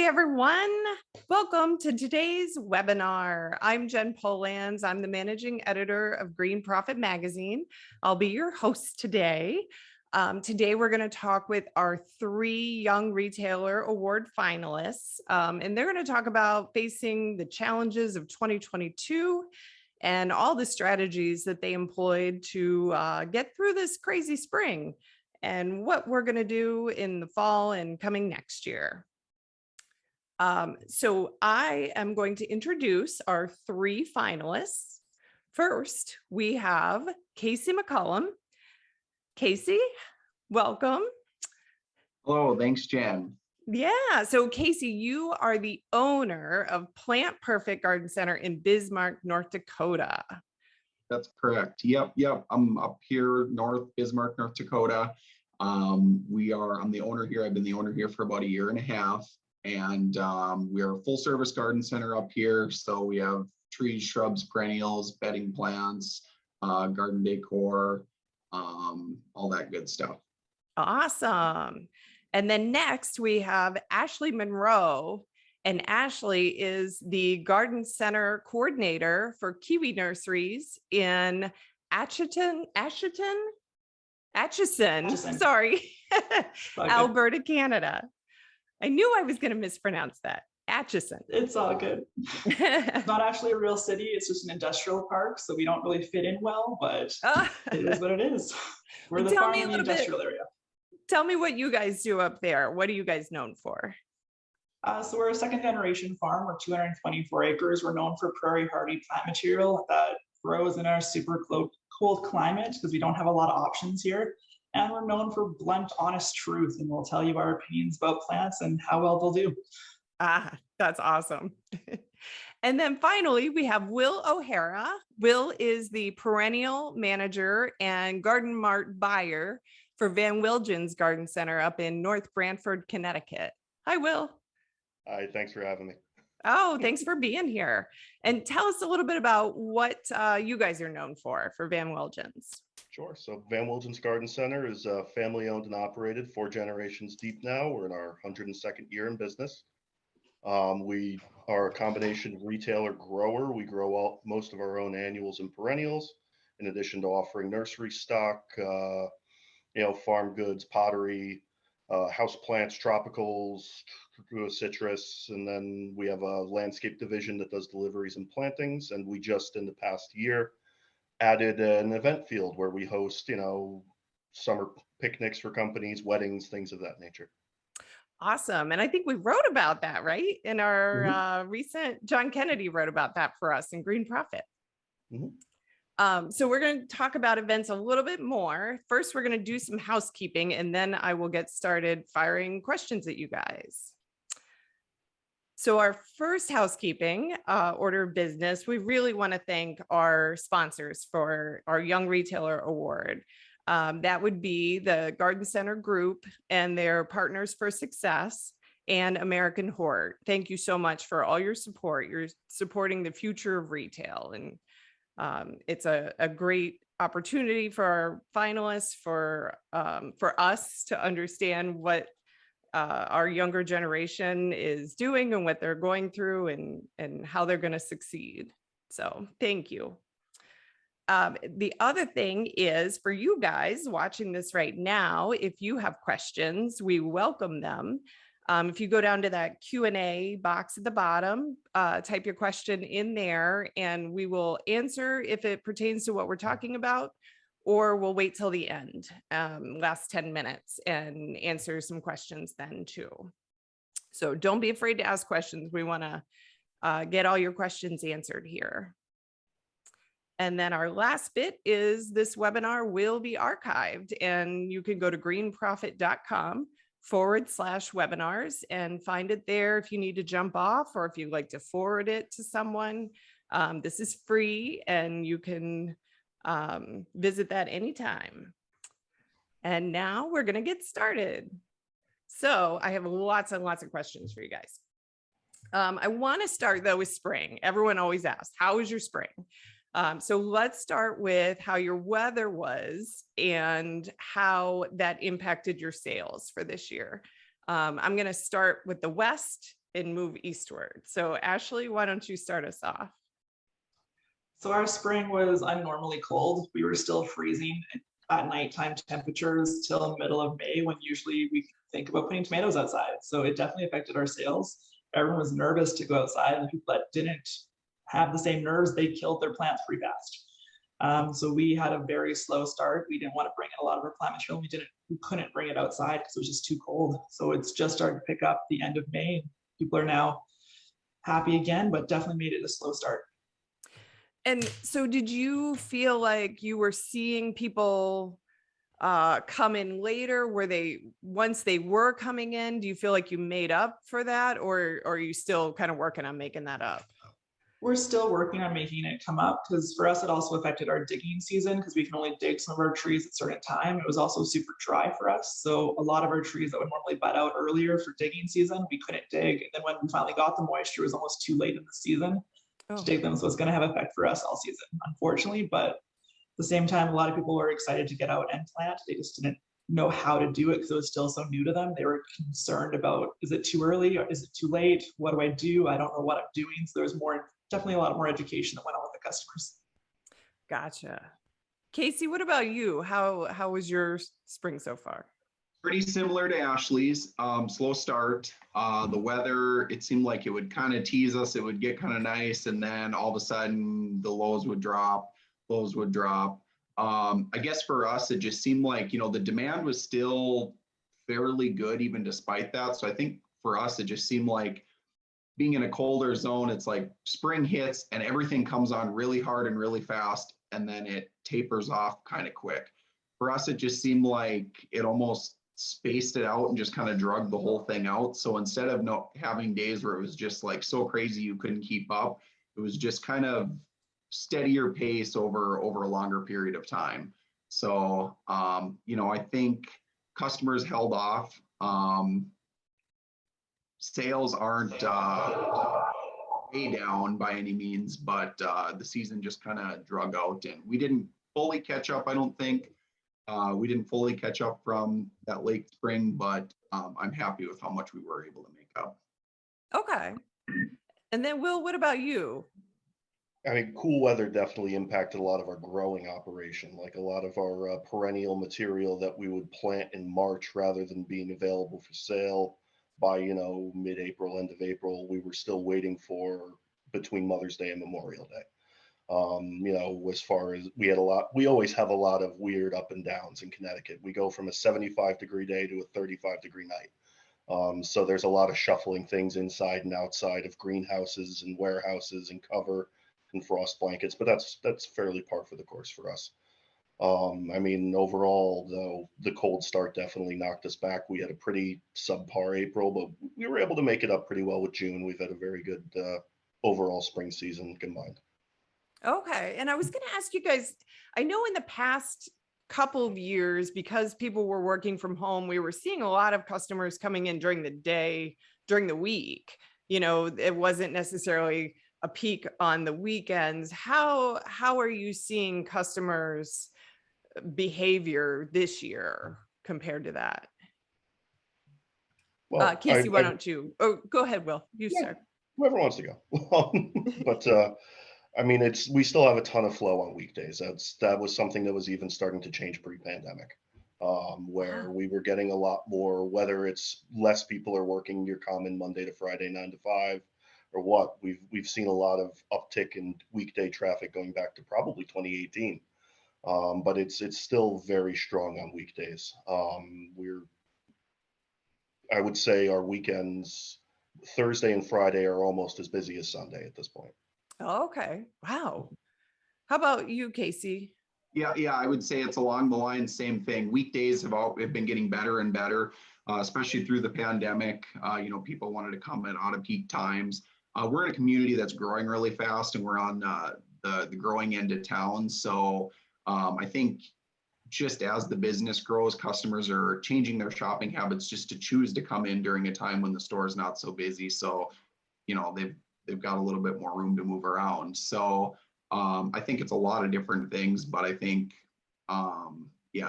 everyone. Welcome to today's webinar. I'm Jen Polans. I'm the managing editor of Green Profit Magazine. I'll be your host today. Today, we're going to talk with our 3 Young Retailer Award finalists, and they're going to talk about facing the challenges of 2022 and all the strategies that they employed to get through this crazy spring and what we're going to do in the fall and coming next year. So I am going to introduce our 3 finalists. First, we have Casey McCollum. Casey, welcome. Hello, thanks, Jen. Yeah, so Casey, you are the owner of Plant Perfect Garden Center in Bismarck, North Dakota. That's correct. Yep. I'm up here, Bismarck, North Dakota. I'm the owner here. I've been the owner here for about 1.5 years. And we are a full service garden center up here. So we have trees, shrubs, perennials, bedding plants, garden decor, all that good stuff. Awesome. And then next we have Ashleigh Munro. And Ashleigh is the garden center coordinator for Kiwi Nurseries in Acheson, sorry, Alberta, Canada. I knew I was going to mispronounce that. Acheson. It's all good. It's not actually a real city. It's just an industrial park. So we don't really fit in well, but it is what it is. We're the farm in the industrial area. Tell me what you guys do up there. What are you guys known for? So we're a 2nd generation farm. We're 224 acres. We're known for prairie hardy plant material that grows in our super cold climate because we don't have a lot of options here. And we're known for blunt, honest truth, and we'll tell you our opinions about plants and how well they'll do. That's awesome. And then finally, we have Will O'Hara. Will is the perennial manager and garden mart buyer for Van Wilgen's Garden Center up in North Branford, Connecticut. Hi, Will. Hi, thanks for having me. Oh, thanks for being here. And tell us a little bit about what you guys are known for Van Wilgen's. Sure. So Van Wilgen's Garden Center is family owned and operated, 4 generations deep now. We're in our 102nd year in business. We are a combination retailer grower. We grow most of our own annuals and perennials, in addition to offering nursery stock, farm goods, pottery, house plants, tropicals, citrus, and then we have a landscape division that does deliveries and plantings. And we just in the past year added an event field where we host, summer picnics for companies, weddings, things of that nature. Awesome. And I think we wrote about that, right? In our recent, John Kennedy wrote about that for us in Green Profit. So we're going to talk about events a little bit more. First, we're going to do some housekeeping, and then I will get started firing questions at you guys. So our first housekeeping order of business, we really want to thank our sponsors for our Young Retailer Award. That would be the Garden Center Group and their Partners for Success and American Hort. Thank you so much for all your support. You're supporting the future of retail. And it's a great opportunity for our finalists, for us to understand what our younger generation is doing and what they're going through and how they're going to succeed. So thank you. The other thing is for you guys watching this right now, if you have questions, we welcome them. If you go down to that Q&A box at the bottom, type your question in there and we will answer if it pertains to what we're talking about, or we'll wait till the end, last 10 minutes and answer some questions then too. So don't be afraid to ask questions. We want to get all your questions answered here. And then our last bit is this webinar will be archived, and you can go to greenprofit.com/webinars and find it there if you need to jump off or if you'd like to forward it to someone. This is free and you can visit that anytime. And now we're going to get started. So I have lots and lots of questions for you guys. I want to start though with spring. Everyone always asks, how was your spring? So let's start with how your weather was and how that impacted your sales for this year. I'm going to start with the West and move eastward. So Ashleigh, why don't you start us off? So our spring was unnormally cold. We were still freezing at nighttime temperatures till middle of May, when usually we think about putting tomatoes outside. So it definitely affected our sales. Everyone was nervous to go outside, and the people that didn't have the same nerves, they killed their plants pretty fast. So we had a very slow start. We didn't want to bring in a lot of our plant material. We couldn't bring it outside because it was just too cold. So it's just started to pick up the end of May. People are now happy again, but definitely made it a slow start. And so did you feel like you were seeing people come in later? Once they were coming in, do you feel like you made up for that, or are you still kind of working on making that up? We're still working on making it come up, because for us, it also affected our digging season, because we can only dig some of our trees at a certain time. It was also super dry for us. So a lot of our trees that would normally bud out earlier for digging season, we couldn't dig. And then when we finally got the moisture, it was almost too late in the season to dig them. So it's going to have effect for us all season, unfortunately. But at the same time, a lot of people were excited to get out and plant. They just didn't know how to do it because it was still so new to them. They were concerned about, is it too early or is it too late? What do I do? I don't know what I'm doing. So there was definitely a lot more education that went on with the customers. Gotcha. Casey, what about you? How was your spring so far? Pretty similar to Ashleigh's. Slow start. The weather, it seemed like it would kind of tease us. It would get kind of nice, and then all of a sudden the lows would drop. I guess for us, it just seemed like, the demand was still fairly good even despite that. So I think for us, it just seemed like being in a colder zone, it's like spring hits and everything comes on really hard and really fast, and then it tapers off kind of quick. For us, it just seemed like it almost spaced it out and just kind of drug the whole thing out. So instead of having days where it was just like so crazy you couldn't keep up, it was just kind of steadier pace over a longer period of time. So, I think customers held off. Sales aren't way down by any means, but the season just kind of drug out, and we didn't fully catch up, I don't think. We didn't fully catch up from that late spring, but I'm happy with how much we were able to make up. Okay. And then Will, what about you? I mean, cool weather definitely impacted a lot of our growing operation. Like a lot of our perennial material that we would plant in March rather than being available for sale by, mid-April, end of April, we were still waiting for between Mother's Day and Memorial Day. As far as we always have a lot of weird up and downs in Connecticut. We go from a 75-degree day to a 35-degree night. So there's a lot of shuffling things inside and outside of greenhouses and warehouses and cover and frost blankets, but that's fairly par for the course for us. Overall, though, the cold start definitely knocked us back. We had a pretty subpar April, but we were able to make it up pretty well with June. We've had a very good overall spring season combined. Okay. And I was going to ask you guys, I know in the past couple of years, because people were working from home, we were seeing a lot of customers coming in during the day, during the week. It wasn't necessarily a peak on the weekends. How are you seeing customers' behavior this year compared to that? Well, Casey, why don't you? Oh, go ahead, Will. You start. Whoever wants to go. But we still have a ton of flow on weekdays. That was something that was even starting to change pre-pandemic, where we were getting a lot more, whether it's less people are working your common Monday to Friday 9 to 5 or what. We've seen a lot of uptick in weekday traffic going back to probably 2018. But it's still very strong on weekdays. I would say our weekends, Thursday and Friday, are almost as busy as Sunday at this point. Okay. Wow. How about you, Casey? Yeah, I would say it's along the line, same thing. Weekdays have been getting better and better, especially through the pandemic. People wanted to come at out of peak times. We're in a community that's growing really fast, and we're on the growing end of town. So I think just as the business grows, customers are changing their shopping habits just to choose to come in during a time when the store is not so busy. So, they've got a little bit more room to move around. So I think it's a lot of different things, but I think,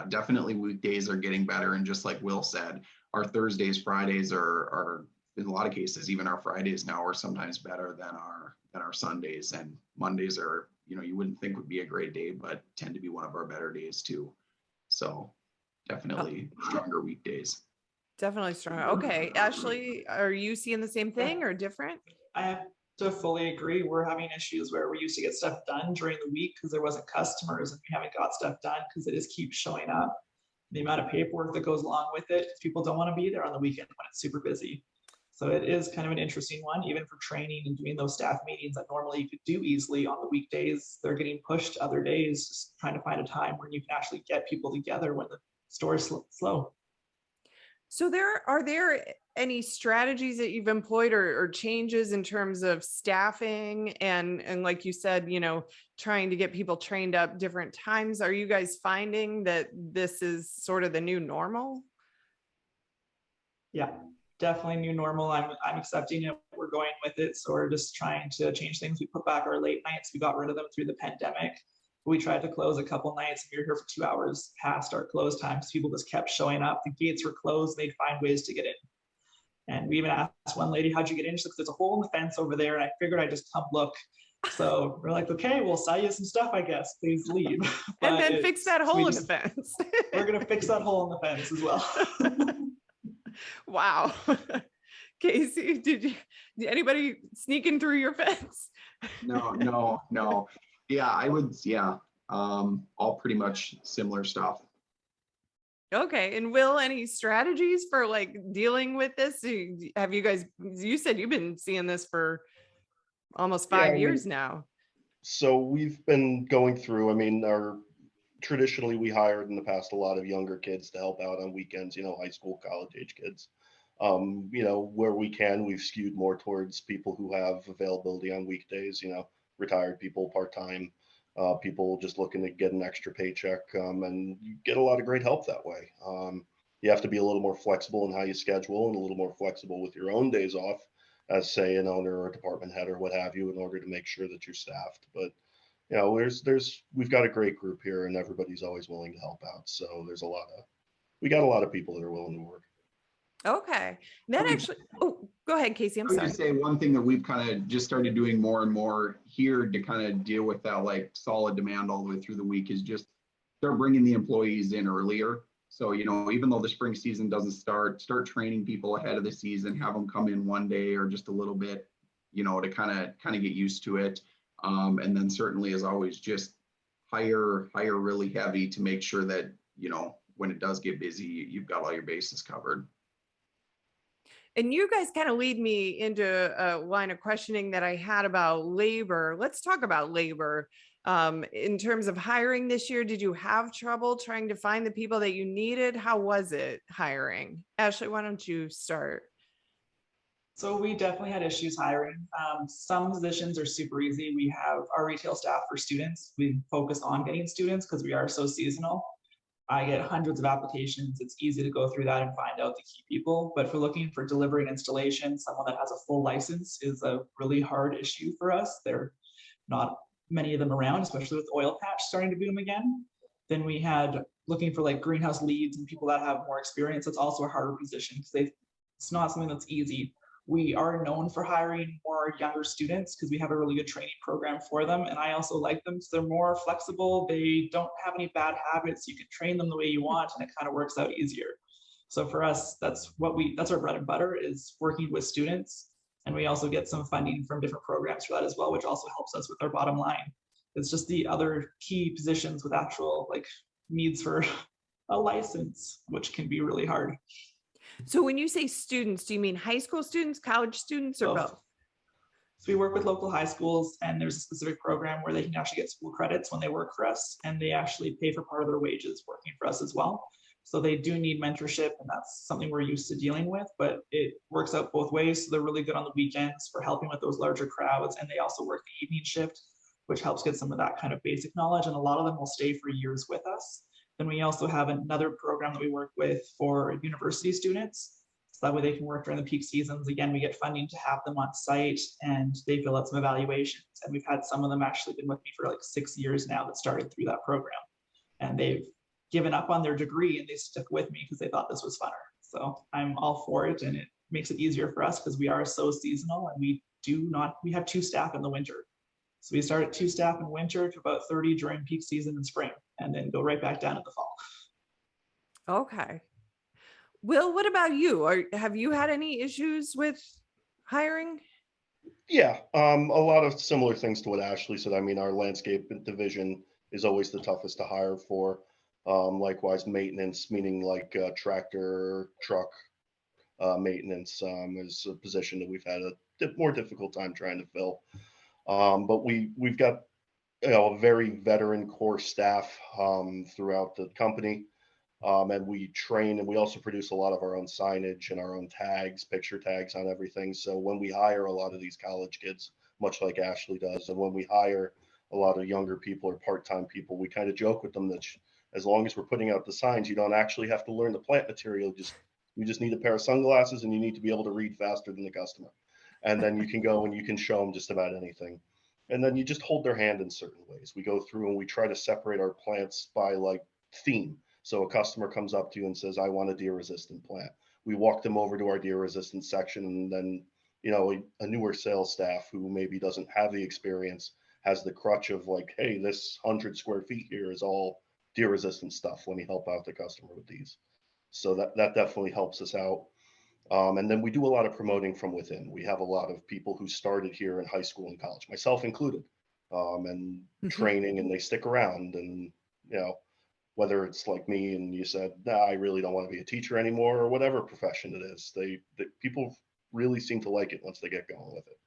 definitely weekdays are getting better. And just like Will said, our Thursdays, Fridays are in a lot of cases, even our Fridays now are sometimes better than our Sundays, and Mondays are, you wouldn't think would be a great day, but tend to be one of our better days too. So definitely stronger weekdays. Definitely strong. Okay, Ashleigh, are you seeing the same thing or different? I have to fully agree. We're having issues where we used to get stuff done during the week because there wasn't customers, and we haven't got stuff done because it just keeps showing up. The amount of paperwork that goes along with it, people don't want to be there on the weekend when it's super busy. So it is kind of an interesting one, even for training and doing those staff meetings that normally you could do easily on the weekdays. They're getting pushed to other days, just trying to find a time where you can actually get people together when the store is slow. So are there any strategies that you've employed or changes in terms of staffing and like you said, trying to get people trained up different times? Are you guys finding that this is sort of the new normal? Yeah, definitely new normal. I'm accepting it. We're going with it. So we're just trying to change things. We put back our late nights. We got rid of them through the pandemic. We tried to close a couple nights, and we were here for 2 hours past our close times. People just kept showing up. The gates were closed. They'd find ways to get in. And we even asked one lady, how'd you get in? She's like, there's a hole in the fence over there. And I figured I'd just come look. So we're like, okay, we'll sell you some stuff, I guess. Please leave. And then fix that hole in the fence. We're going to fix that hole in the fence as well. Wow. Casey, did anybody sneaking through your fence? No. Yeah, all pretty much similar stuff. Okay. And Will, any strategies for like dealing with this? Have you guys, you said you've been seeing this for almost 5 years now. So we've been going through, traditionally we hired in the past a lot of younger kids to help out on weekends, high school, college age kids. Where we can, we've skewed more towards people who have availability on weekdays, retired people, part-time, people just looking to get an extra paycheck, and you get a lot of great help that way. You have to be a little more flexible in how you schedule and a little more flexible with your own days off as, say, an owner or a department head or what have you, in order to make sure that you're staffed. But we've got a great group here, and everybody's always willing to help out. So we got a lot of people that are willing to work. Okay. Go ahead, Casey. I'm I would sorry. just say one thing that we've kind of just started doing more and more here to kind of deal with that like solid demand all the way through the week is just start bringing the employees in earlier. So, even though the spring season doesn't start training people ahead of the season, have them come in one day or just a little bit, to kind of get used to it. And then certainly, as always, just hire really heavy to make sure that, when it does get busy, you've got all your bases covered. And you guys kind of lead me into a line of questioning that I had about labor. Let's talk about labor. In terms of hiring this year, did you have trouble trying to find the people that you needed? How was it hiring? Ashleigh, why don't you start? So we definitely had issues hiring. Some positions are super easy. We have our retail staff for students. We focus on getting students because we are so seasonal. I get hundreds of applications. It's easy to go through that and find out the key people. But for looking for delivery and installation, someone that has a full license is a really hard issue for us. There are not many of them around, especially with oil patch starting to boom again. Then we had looking for like greenhouse leads and people that have more experience. That's also a harder position because it's not something that's easy. We are known for hiring more younger students because we have a really good training program for them. And I also like them because they're more flexible. They don't have any bad habits. You can train them the way you want and it kind of works out easier. So for us, that's our bread and butter is working with students. And we also get some funding from different programs for that as well, which also helps us with our bottom line. It's just the other key positions with actual like needs for a license, which can be really hard. So when you say students, do you mean high school students, college students, or both? So we work with local high schools, and there's a specific program where they can actually get school credits when they work for us, and they actually pay for part of their wages working for us as well. So they do need mentorship, and that's something we're used to dealing with, but it works out both ways. So they're really good on the weekends for helping with those larger crowds, and they also work the evening shift, which helps get some of that kind of basic knowledge, and a lot of them will stay for years with us. Then we also have another program that we work with for university students. So that way they can work during the peak seasons. Again, we get funding to have them on site and they fill out some evaluations. And we've had some of them actually been with me for like 6 years now that started through that program. And they've given up on their degree and they stuck with me because they thought this was funner. So I'm all for it. And it makes it easier for us because we are so seasonal, and we have 2 staff in the winter. So we start at 2 staff in winter to about 30 during peak season in spring, and then go right back down in the fall. Okay. Will, what about you? Have you had any issues with hiring? Yeah, a lot of similar things to what Ashleigh said. I mean, our landscape division is always the toughest to hire for. Likewise, maintenance, meaning like tractor, truck maintenance, is a position that we've had a more difficult time trying to fill. But we've got a very veteran core staff throughout the company. And we train, and we also produce a lot of our own signage and our own tags, picture tags on everything. So when we hire a lot of these college kids, much like Ashleigh does, and when we hire a lot of younger people or part-time people, we kind of joke with them that as long as we're putting out the signs, you don't actually have to learn the plant material. You just need a pair of sunglasses, and you need to be able to read faster than the customer. And then you can go and you can show them just about anything. And then you just hold their hand in certain ways. We go through and we try to separate our plants by like theme. So a customer comes up to you and says, I want a deer resistant plant. We walk them over to our deer resistant section, and then, a newer sales staff who maybe doesn't have the experience has the crutch of like, hey, this 100 square feet here is all deer resistant stuff. Let me help out the customer with these. So that definitely helps us out. And then we do a lot of promoting from within. We have a lot of people who started here in high school and college, myself included, and training, and they stick around. And, whether it's like me and you said, nah, I really don't want to be a teacher anymore, or whatever profession it is, people really seem to like it once they get going with it.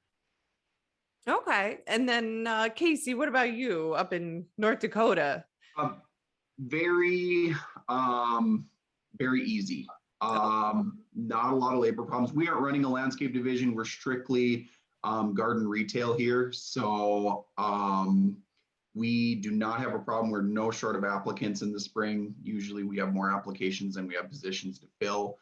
Okay. And then Casey, what about you up in North Dakota? Very, very easy. Not a lot of labor problems. We aren't running a landscape division. We're strictly garden retail here. So we do not have a problem. We're no short of applicants in the spring. Usually we have more applications than we have positions to fill.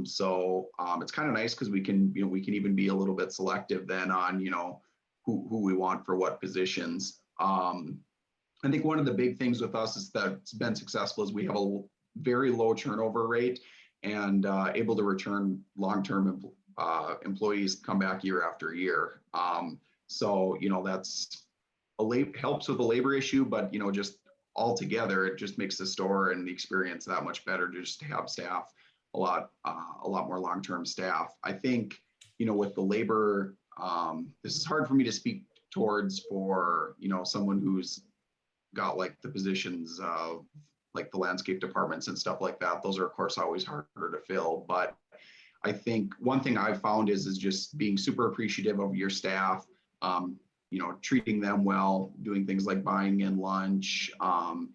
So it's kind of nice because we can even be a little bit selective then on, who we want for what positions. I think one of the big things with us is that it's been successful is we have a very low turnover rate, and able to return long-term employees come back year after year. So, that's helps with the labor issue, but, just altogether, it just makes the store and the experience that much better just to have staff, a lot more long-term staff. I think, with the labor, this is hard for me to speak towards for, someone who's got like the positions of like the landscape departments and stuff like that. Those are of course always harder to fill, but I think one thing I've found is just being super appreciative of your staff, treating them well, doing things like buying in lunch, offering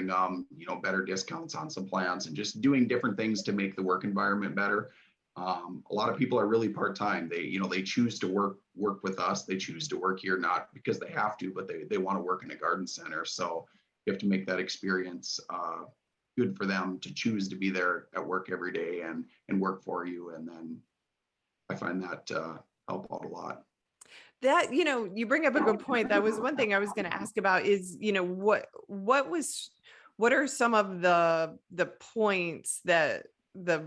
them, better discounts on some plants, and just doing different things to make the work environment better. A lot of people are really part-time. They choose to work with us. They choose to work here, not because they have to, but they want to work in a garden center. So you have to make that experience good for them to choose to be there at work every day and work for you. And then I find that help out a lot. That, you bring up a good point. That was one thing I was going to ask about is, what are some of the points that the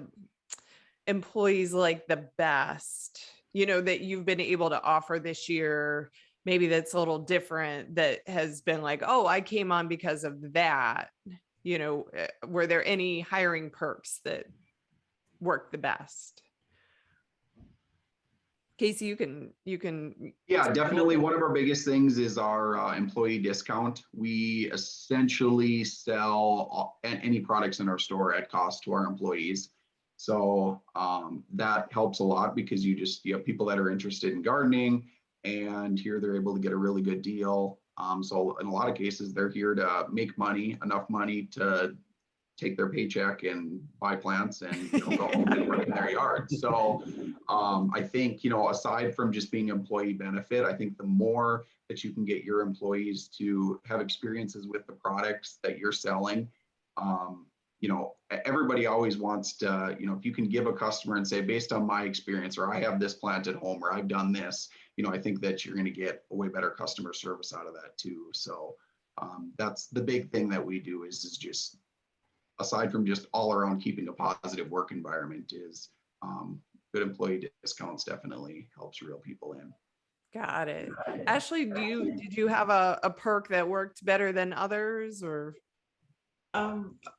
employees like the best, that you've been able to offer this year, maybe that's a little different, that has been like, oh, I came on because of that, were there any hiring perks that work the best? Casey, you can. Yeah, definitely. One of our biggest things is our employee discount. We essentially sell any products in our store at cost to our employees. So that helps a lot because you have people that are interested in gardening, and here they're able to get a really good deal. So in a lot of cases, they're here to make money, enough money to take their paycheck and buy plants and go home and work in their yard. So I think, aside from just being employee benefit, I think the more that you can get your employees to have experiences with the products that you're selling, everybody always wants to, if you can give a customer and say, based on my experience, or I have this plant at home, or I've done this, I think that you're going to get a way better customer service out of that too. So that's the big thing that we do is just aside from just all around keeping a positive work environment, is good employee discounts definitely helps reel people in. Got it. Ashley, did you have a perk that worked better than others, or?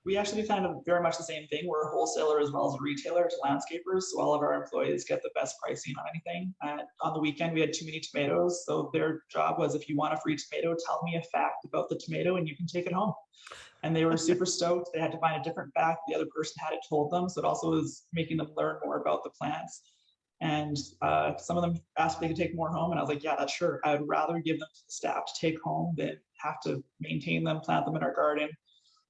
We actually do kind of very much the same thing. We're a wholesaler as well as a retailer to landscapers. So all of our employees get the best pricing on anything. And on the weekend, we had too many tomatoes. So their job was, if you want a free tomato, tell me a fact about the tomato and you can take it home. And they were super stoked. They had to find a different fact. The other person had it told them. So it also was making them learn more about the plants. And some of them asked if they could take more home. And I was like, yeah, that's sure. I would rather give them to the staff to take home than have to maintain them, plant them in our garden.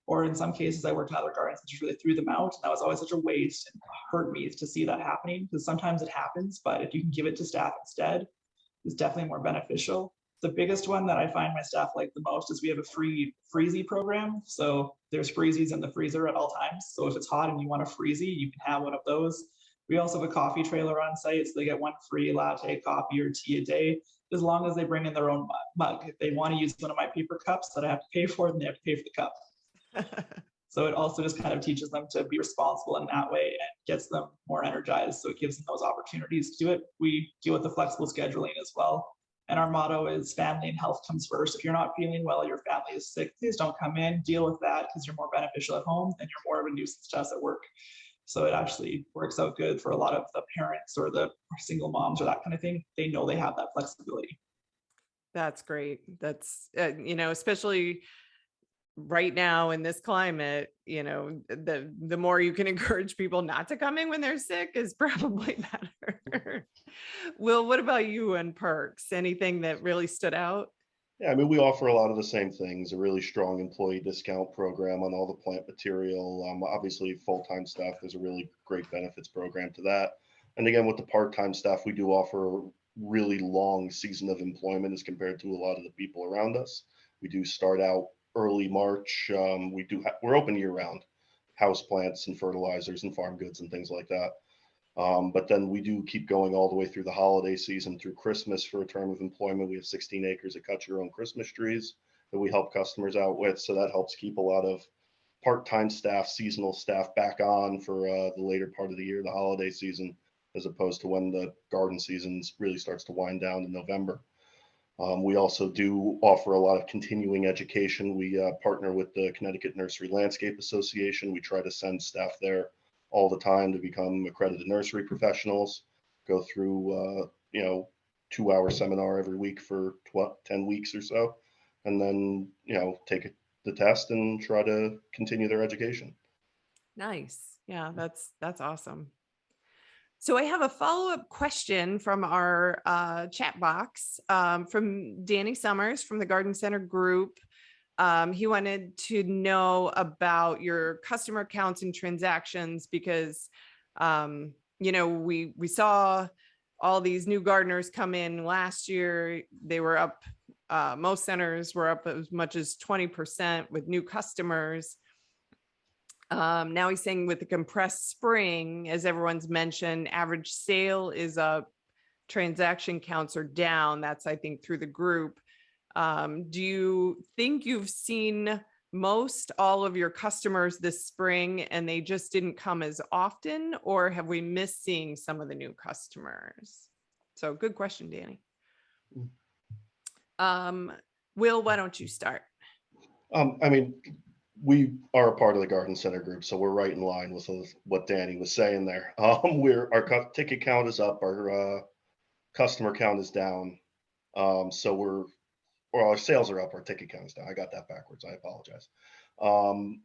Or in some cases, I worked in other gardens and just really threw them out. And that was always such a waste and hurt me to see that happening, because sometimes it happens, but if you can give it to staff instead, it's definitely more beneficial. The biggest one that I find my staff like the most is we have a free freezy program. So there's freezies in the freezer at all times. So if it's hot and you want a freezy, you can have one of those. We also have a coffee trailer on site, so they get one free latte, coffee, or tea a day, as long as they bring in their own mug. If they want to use one of my paper cups that I have to pay for, then they have to pay for the cup. So it also just kind of teaches them to be responsible in that way and gets them more energized. So it gives them those opportunities to do it. We deal with the flexible scheduling as well. And our motto is family and health comes first. If you're not feeling well, your family is sick, please don't come in, deal with that, because you're more beneficial at home and you're more of a nuisance to us at work. So it actually works out good for a lot of the parents or the single moms or that kind of thing. They know they have that flexibility. That's great. That's, especially right now in this climate, the more you can encourage people not to come in when they're sick is probably better. Will, what about you and perks? Anything that really stood out? Yeah, I mean, we offer a lot of the same things, a really strong employee discount program on all the plant material. Obviously, full-time staff, there's a really great benefits program to that. And again, with the part-time staff, we do offer a really long season of employment as compared to a lot of the people around us. We do start out early March. We're open year round, house plants and fertilizers and farm goods and things like that. But then we do keep going all the way through the holiday season, through Christmas for a term of employment. We have 16 acres of cut your own Christmas trees that we help customers out with. So that helps keep a lot of part-time staff, seasonal staff back on for the later part of the year, the holiday season, as opposed to when the garden season really starts to wind down in November. We also do offer a lot of continuing education. We partner with the Connecticut Nursery Landscape Association. We try to send staff there all the time to become accredited nursery professionals, go through 2-hour seminar every week for 10 weeks or so, and then take the test and try to continue their education. Nice. Yeah, that's awesome. So I have a follow-up question from our chat box from Danny Summers from the Garden Center group. He wanted to know about your customer counts and transactions because, we saw all these new gardeners come in last year. They were up, most centers were up as much as 20% with new customers. Now he's saying with the compressed spring, as everyone's mentioned, average sale is up, transaction counts are down. That's, I think, through the group. Do you think you've seen most all of your customers this spring and they just didn't come as often, or have we missed seeing some of the new customers? So good question, Danny. Will, why don't you start? We are a part of the Garden Center group, so we're right in line with what Danny was saying there. Our ticket count is up, our customer count is down. Our sales are up, our ticket count is down. I got that backwards. I apologize.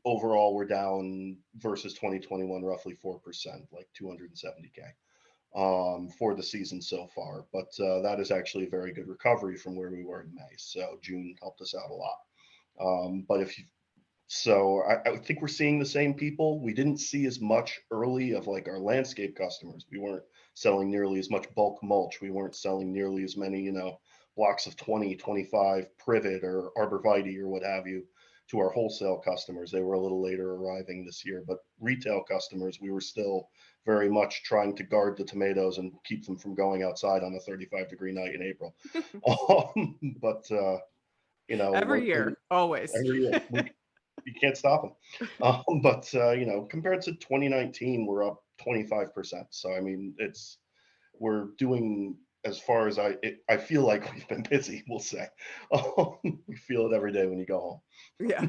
Overall, we're down versus 2021, roughly 4%, like 270K for the season so far. But that is actually a very good recovery from where we were in May. So June helped us out a lot. I think we're seeing the same people. We didn't see as much early of like our landscape customers. We weren't selling nearly as much bulk mulch. We weren't selling nearly as many, blocks of 20, 25 privet or arborvitae or what have you to our wholesale customers. They were a little later arriving this year, but retail customers, we were still very much trying to guard the tomatoes and keep them from going outside on a 35-degree night in April. Every year, always. Every year. you can't stop them. But you know, compared to 2019, we're up 25%. So I mean, we're doing as far as I feel like we've been busy. We'll say we feel it every day when you go home. Yeah.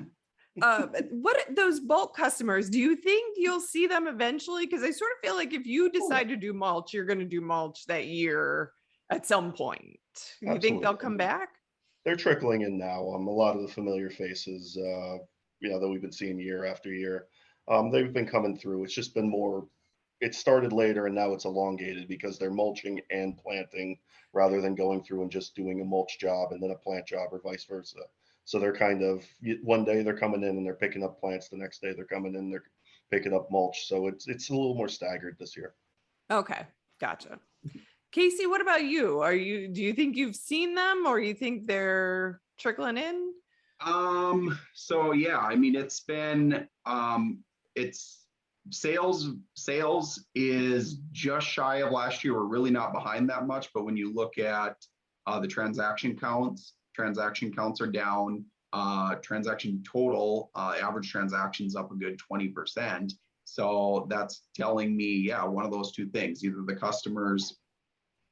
Those bulk customers, do you think you'll see them eventually? Because I sort of feel like if you decide to do mulch, you're going to do mulch that year at some point. You think they'll come back? They're trickling in now. A lot of the familiar faces, you know, that we've been seeing year after year, they've been coming through. It's just been more. It started later and now it's elongated because they're mulching and planting rather than going through and just doing a mulch job and then a plant job or vice versa. So they're kind of, one day they're coming in and they're picking up plants. The next day they're coming in, they're picking up mulch. So it's a little more staggered this year. Okay, gotcha. Casey, what about you? Do you think you've seen them or you think they're trickling in? So yeah, I mean, it's been, it's sales is just shy of last year. We're really not behind that much, but when you look at the transaction counts are down. Transaction total, average transactions up a good 20%. So that's telling me, yeah, one of those two things. Either the customers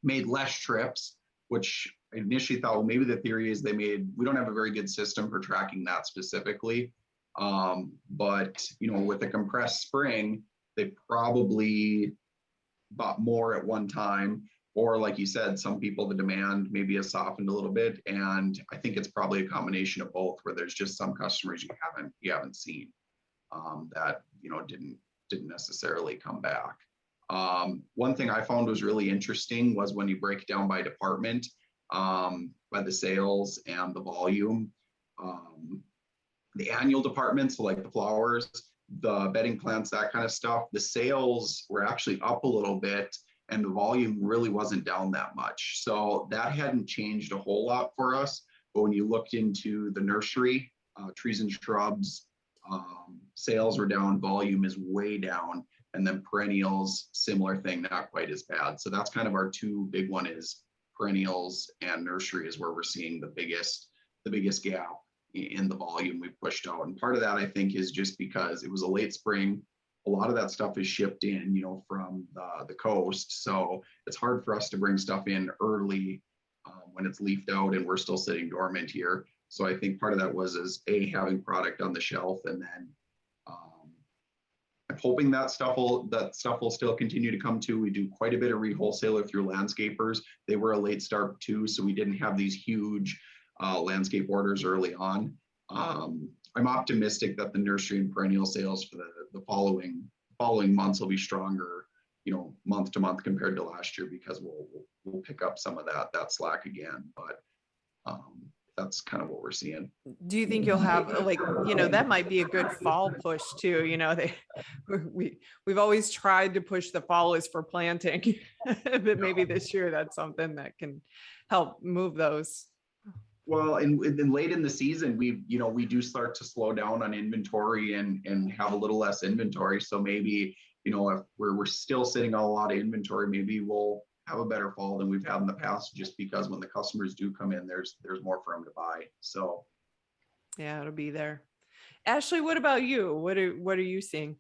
made less trips, which I initially thought, well, maybe the theory is we don't have a very good system for tracking that specifically. But, you know, with a compressed spring, they probably bought more at one time. Or like you said, some people, the demand maybe has softened a little bit. And I think it's probably a combination of both, where there's just some customers you haven't seen that, you know, didn't necessarily come back. One thing I found was really interesting was when you break it down by department, by the sales and the volume, the annual departments, so like the flowers, the bedding plants, that kind of stuff, the sales were actually up a little bit and the volume really wasn't down that much. So that hadn't changed a whole lot for us. But when you looked into the nursery, trees and shrubs, sales were down, volume is way down. And then perennials, similar thing, not quite as bad. So that's kind of our two big one is perennials and nursery is where we're seeing the biggest gap in the volume we've pushed out. And part of that, I think, is just because it was a late spring. A lot of that stuff is shipped in, you know, from the coast. So it's hard for us to bring stuff in early when it's leafed out and we're still sitting dormant here. So I think part of that was having product on the shelf, and then I'm hoping that stuff will still continue to come to. We do quite a bit of re-wholesaler through landscapers. They were a late start too, so we didn't have these huge landscape orders early on. I'm optimistic that the nursery and perennial sales for the following months will be stronger, you know, month to month compared to last year, because we'll pick up some of that slack again. But that's kind of what we're seeing. Do you think you'll have, like, you know, that might be a good fall push too? You know, we've always tried to push the fall is for planting, but maybe this year that's something that can help move those. Well, and late in the season, we do start to slow down on inventory and have a little less inventory. So maybe, you know, if we're still sitting on a lot of inventory, maybe we'll have a better fall than we've had in the past, just because when the customers do come in, there's more for them to buy. So yeah, it'll be there. Ashleigh, what about you? What are you seeing?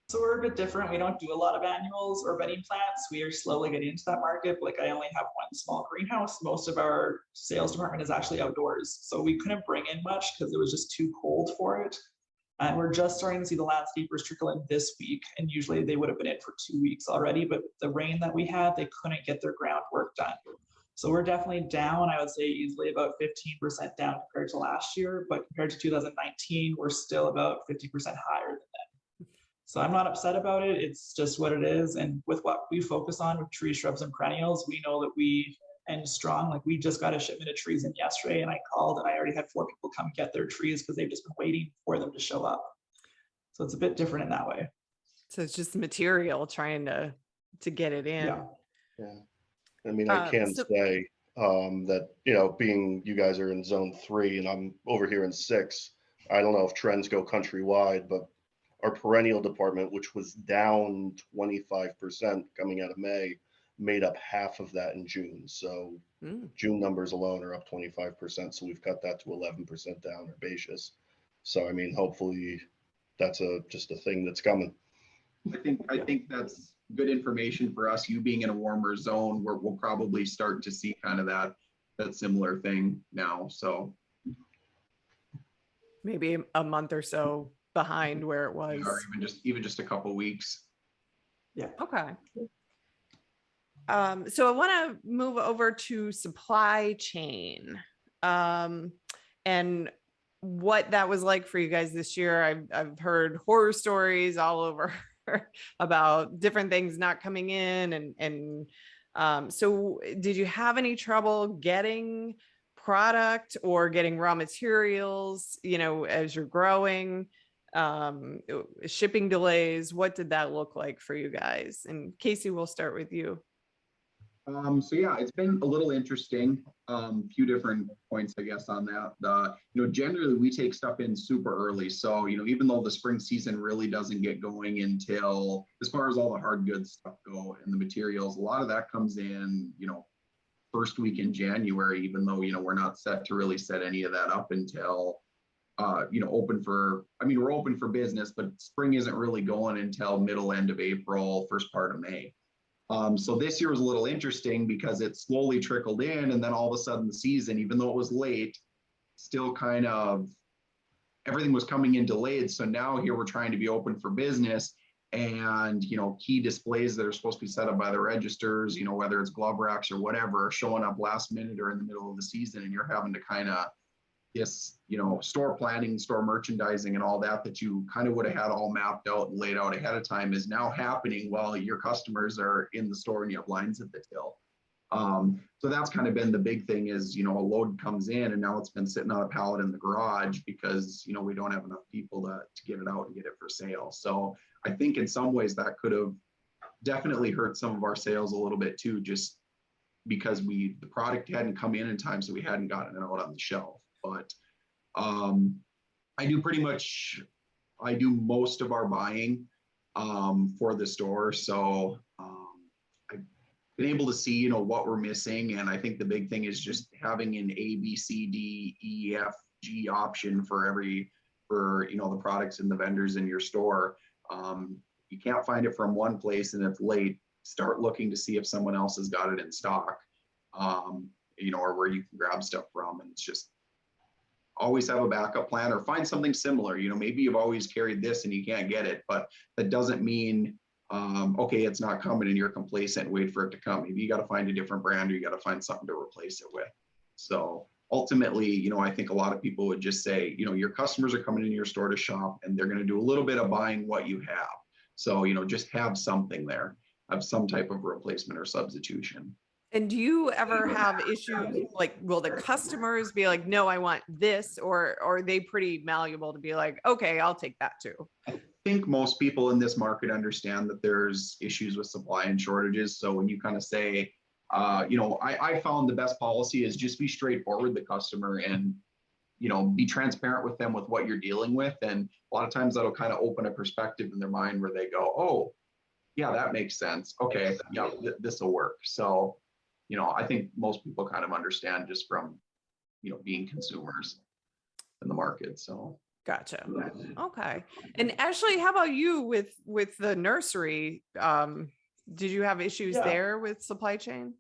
So we're a bit different. We don't do a lot of annuals or bedding plants. We are slowly getting into that market. Like, I only have one small greenhouse. Most of our sales department is actually outdoors. So we couldn't bring in much because it was just too cold for it. And we're just starting to see the landscapers trickle in this week. And usually they would have been in for 2 weeks already, but the rain that we had, they couldn't get their groundwork done. So we're definitely down. I would say easily about 15% down compared to last year, but compared to 2019, we're still about 50% higher than that. So I'm not upset about it. It's just what it is. And with what we focus on with trees, shrubs, and perennials, we know that we end strong. Like, we just got a shipment of trees in yesterday, and I called and I already had 4 people come get their trees because they've just been waiting for them to show up. So it's a bit different in that way. So it's just material trying to get it in. Yeah. I mean, I can say that, you know, being you guys are in zone 3 and I'm over here in 6, I don't know if trends go countrywide, but our perennial department, which was down 25% coming out of May, made up half of that in June. So June numbers alone are up 25%. So we've cut that to 11% down, herbaceous. So, I mean, hopefully that's just a thing that's coming. I think that's good information for us. You being in a warmer zone, where we'll probably start to see kind of that similar thing now. So Maybe a month or so behind where it was. or even just a couple weeks. Yeah. Okay. So I want to move over to supply chain, and what that was like for you guys this year. I've heard horror stories all over about different things not coming in, and so did you have any trouble getting product or getting raw materials, as you're growing? Shipping delays, what did that look like for you guys? And Casey, we'll start with you. So yeah, it's been a little interesting. Few different points, I guess, on that. Generally we take stuff in super early. So, even though the spring season really doesn't get going until, as far as all the hard goods stuff go and the materials, a lot of that comes in, first week in January, even though, we're not set to really set any of that up until, we're open for business, but spring isn't really going until middle, end of April, first part of May. So this year was a little interesting because it slowly trickled in, and then all of a sudden the season, even though it was late, still kind of everything was coming in delayed. So now here we're trying to be open for business, and key displays that are supposed to be set up by the registers, whether it's glove racks or whatever, are showing up last minute or in the middle of the season, and you're having to kind of store planning, store merchandising, and all that you kind of would have had all mapped out and laid out ahead of time is now happening while your customers are in the store and you have lines at the till. So that's kind of been the big thing is, a load comes in and now it's been sitting on a pallet in the garage because, we don't have enough people to get it out and get it for sale. So I think in some ways that could have definitely hurt some of our sales a little bit too, just because the product hadn't come in time, so we hadn't gotten it out on the shelf. But I do most of our buying for the store. So I've been able to see, what we're missing. And I think the big thing is just having an A, B, C, D, E, F, G option for the products and the vendors in your store. You can't find it from one place and it's late. Start looking to see if someone else has got it in stock, or where you can grab stuff from. And it's just, always have a backup plan or find something similar. Maybe you've always carried this and you can't get it, but that doesn't mean, okay, it's not coming and you're complacent and wait for it to come. Maybe you got to find a different brand or you got to find something to replace it with. So ultimately, I think a lot of people would just say, your customers are coming into your store to shop and they're going to do a little bit of buying what you have. So, just have something there, have some type of replacement or substitution. And do you ever have issues, like, will the customers be like, no, I want this, or are they pretty malleable to be like, okay, I'll take that too? I think most people in this market understand that there's issues with supply and shortages. So when you kind of say, I found the best policy is just be straightforward with the customer and, be transparent with them with what you're dealing with. And a lot of times that'll kind of open a perspective in their mind where they go, oh, yeah, that makes sense. Okay, yeah, this will work. So I think most people kind of understand just from, being consumers in the market. So. Gotcha. Okay. And Ashleigh, how about you with the nursery? Did you have issues there with supply chain?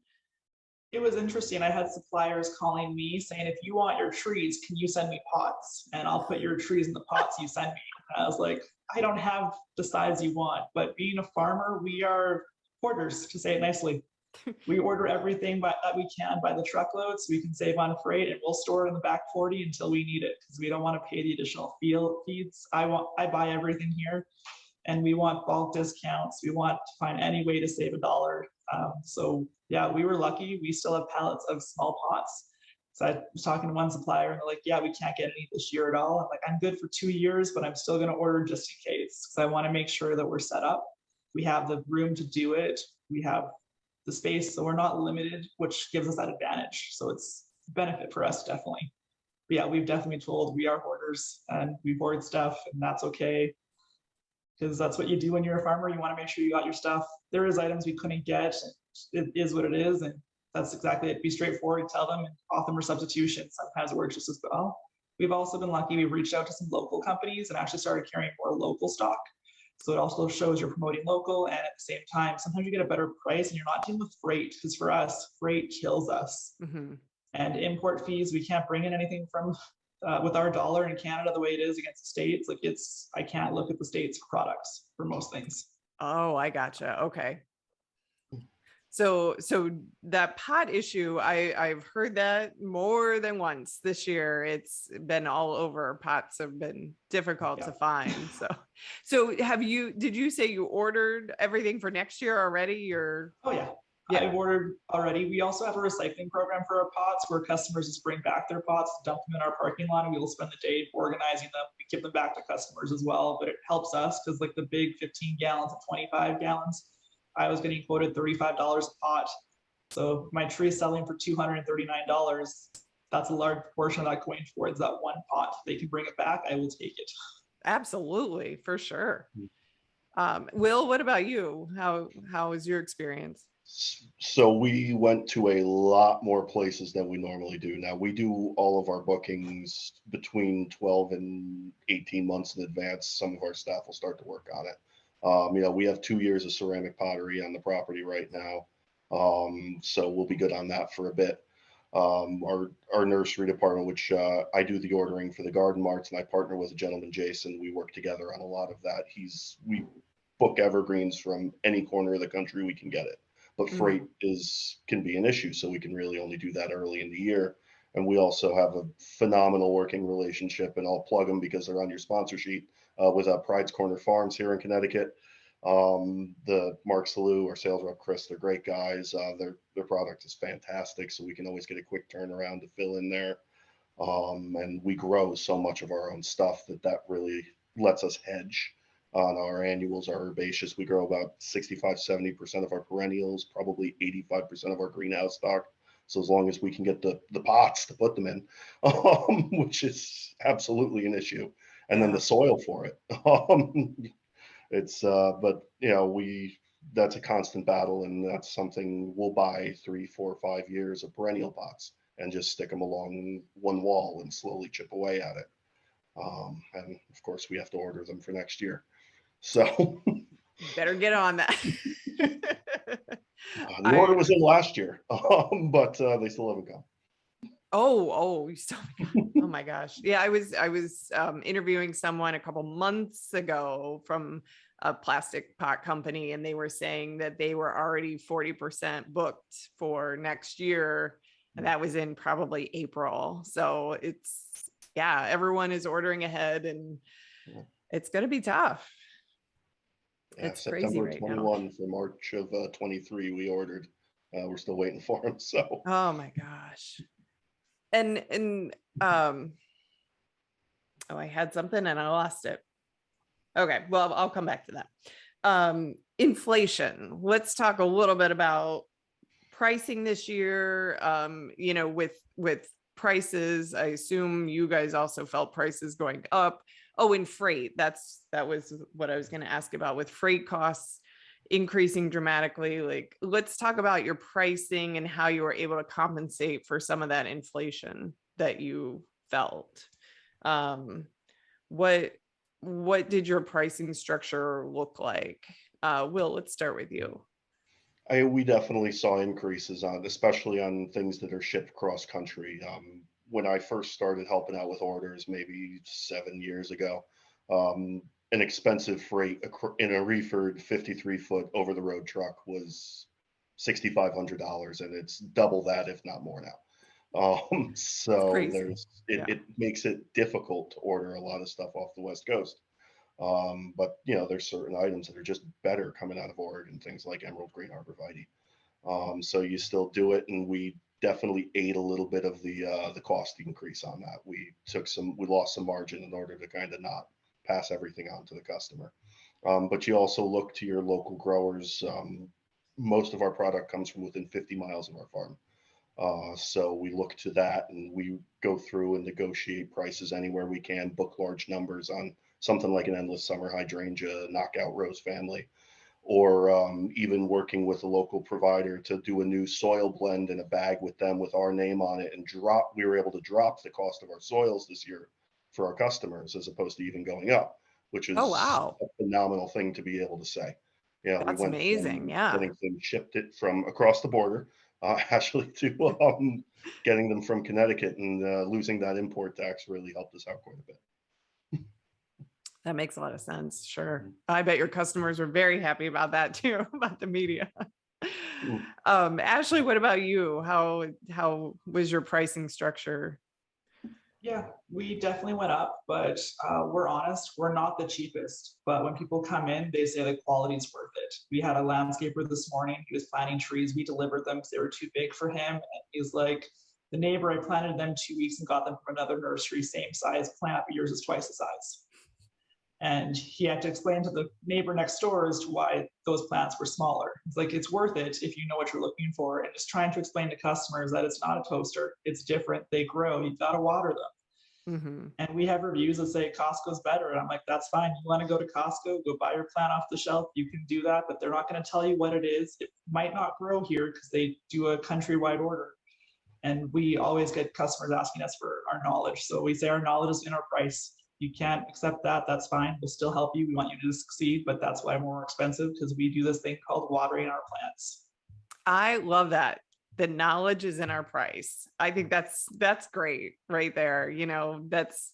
It was interesting. I had suppliers calling me saying, if you want your trees, can you send me pots? And I'll put your trees in the pots you send me. And I was like, I don't have the size you want, but being a farmer, we are hoarders, to say it nicely. We order everything that we can by the truckload so we can save on freight, and we'll store it in the back 40 until we need it because we don't want to pay the additional feeds. I buy everything here, and we want bulk discounts. We want to find any way to save $1. So yeah, we were lucky. We still have pallets of small pots. So I was talking to one supplier and they're like, yeah, we can't get any this year at all. I'm like, I'm good for 2 years, but I'm still going to order just in case because I want to make sure that we're set up. We have the room to do it. We have the space, so we're not limited, which gives us that advantage. So it's a benefit for us, definitely. But yeah, we've definitely been told we are hoarders and we hoard stuff, and that's okay because that's what you do when you're a farmer. You want to make sure you got your stuff. There is items we couldn't get. It is what it is, and that's exactly it. Be straightforward, tell them, and offer them a substitution. Sometimes it works just as well. We've also been lucky. We've reached out to some local companies and actually started carrying more local stock. So it also shows you're promoting local, and at the same time, sometimes you get a better price and you're not dealing with freight, because for us, freight kills us. Mhm. And import fees, we can't bring in anything from with our dollar in Canada the way it is against the States. Like I can't look at the States products for most things. Oh, I gotcha. Okay. So that pot issue, I've heard that more than once this year. It's been all over. Pots have been difficult to find. So did you say you ordered everything for next year already, or? Oh yeah. Yeah. I've ordered already. We also have a recycling program for our pots where customers just bring back their pots, dump them in our parking lot, and we will spend the day organizing them. We give them back to customers as well, but it helps us because like the big 15 gallons and 25 gallons, I was getting quoted $35 a pot. So my tree is selling for $239. That's a large portion of that going towards that one pot. If they can bring it back, I will take it. Absolutely, for sure. Will, what about you? How was your experience? So we went to a lot more places than we normally do. Now we do all of our bookings between 12 and 18 months in advance. Some of our staff will start to work on it. We have 2 years of ceramic pottery on the property right now. So we'll be good on that for a bit. Our nursery department, which I do the ordering for the garden marts, and I partner with a gentleman, Jason. We work together on a lot of that. We book evergreens from any corner of the country we can get it. But freight can be an issue, so we can really only do that early in the year. And we also have a phenomenal working relationship, and I'll plug them because they're on your sponsor sheet, with Pride's Corner Farms here in Connecticut. The Mark Salou, our sales rep, Chris, they're great guys. Their product is fantastic, so we can always get a quick turnaround to fill in there. And we grow so much of our own stuff that really lets us hedge on our annuals, our herbaceous. We grow about 65-70% of our perennials, probably 85% of our greenhouse stock. So as long as we can get the pots to put them in, which is absolutely an issue, and then the soil for it. But that's a constant battle, and that's something we'll buy 3, 4, 5 years of perennial pots and just stick them along one wall and slowly chip away at it. And of course we have to order them for next year. So better get on that. The order was in last year, but they still haven't come. Oh, you still, oh my gosh. Yeah, I was interviewing someone a couple months ago from a plastic pot company, and they were saying that they were already 40% booked for next year. And that was in probably April. So everyone is ordering ahead, and it's going to be tough. It's crazy right now. September 21 for March of 23 we ordered. We're still waiting for them. So oh my gosh. And I had something and I lost it. Okay, well, I'll come back to that. Inflation. Let's talk a little bit about pricing this year. With prices, I assume you guys also felt prices going up. Oh, and freight. That was what I was going to ask about, with freight costs increasing dramatically. Like, let's talk about your pricing and how you were able to compensate for some of that inflation that you felt. What did your pricing structure look like? Will, let's start with you. We definitely saw increases especially on things that are shipped cross country. When I first started helping out with orders, maybe 7 years ago, an expensive freight in a reefered 53-foot over-the-road truck was $6,500, and it's double that, if not more now. So it makes it difficult to order a lot of stuff off the West Coast. But there's certain items that are just better coming out of Oregon, things like emerald green arborvitae. So you still do it, and we definitely ate a little bit of the cost increase on that. We lost some margin in order to kind of not pass everything on to the customer. But you also look to your local growers. Most of our product comes from within 50 miles of our farm. So we look to that, and we go through and negotiate prices anywhere we can, book large numbers on something like an endless summer hydrangea, knockout rose family. or even working with a local provider to do a new soil blend in a bag with them with our name on it, and we were able to drop the cost of our soils this year for our customers as opposed to even going up, which is Oh, wow. a phenomenal thing to be able to say. Yeah, we That's went amazing. from Yeah. getting them shipped it from across the border, Ashley, to getting them from Connecticut, and losing that import tax really helped us out quite a bit. That makes a lot of sense. Sure. I bet your customers were very happy about that too, about the media. Ashleigh, what about you? How was your pricing structure? Yeah, we definitely went up, but we're honest, we're not the cheapest. But when people come in, they say the quality's worth it. We had a landscaper this morning. He was planting trees. We delivered them because they were too big for him. And he's like, the neighbor, I planted them 2 weeks and got them from another nursery, same size plant, but yours is twice the size. And he had to explain to the neighbor next door as to why those plants were smaller. It's like, it's worth it if you know what you're looking for. And just trying to explain to customers that it's not a toaster, it's different, they grow, you've got to water them. Mm-hmm. And we have reviews that say Costco's better. And I'm like, that's fine. You want to go to Costco, go buy your plant off the shelf. You can do that, but they're not going to tell you what it is. It might not grow here because they do a countrywide order. And we always get customers asking us for our knowledge. So we say our knowledge is in our price. You can't accept that, that's fine. We'll still help you. We want you to succeed, but that's why we're more expensive, because we do this thing called watering our plants. I love that. The knowledge is in our price. I think that's great right there. You know, that's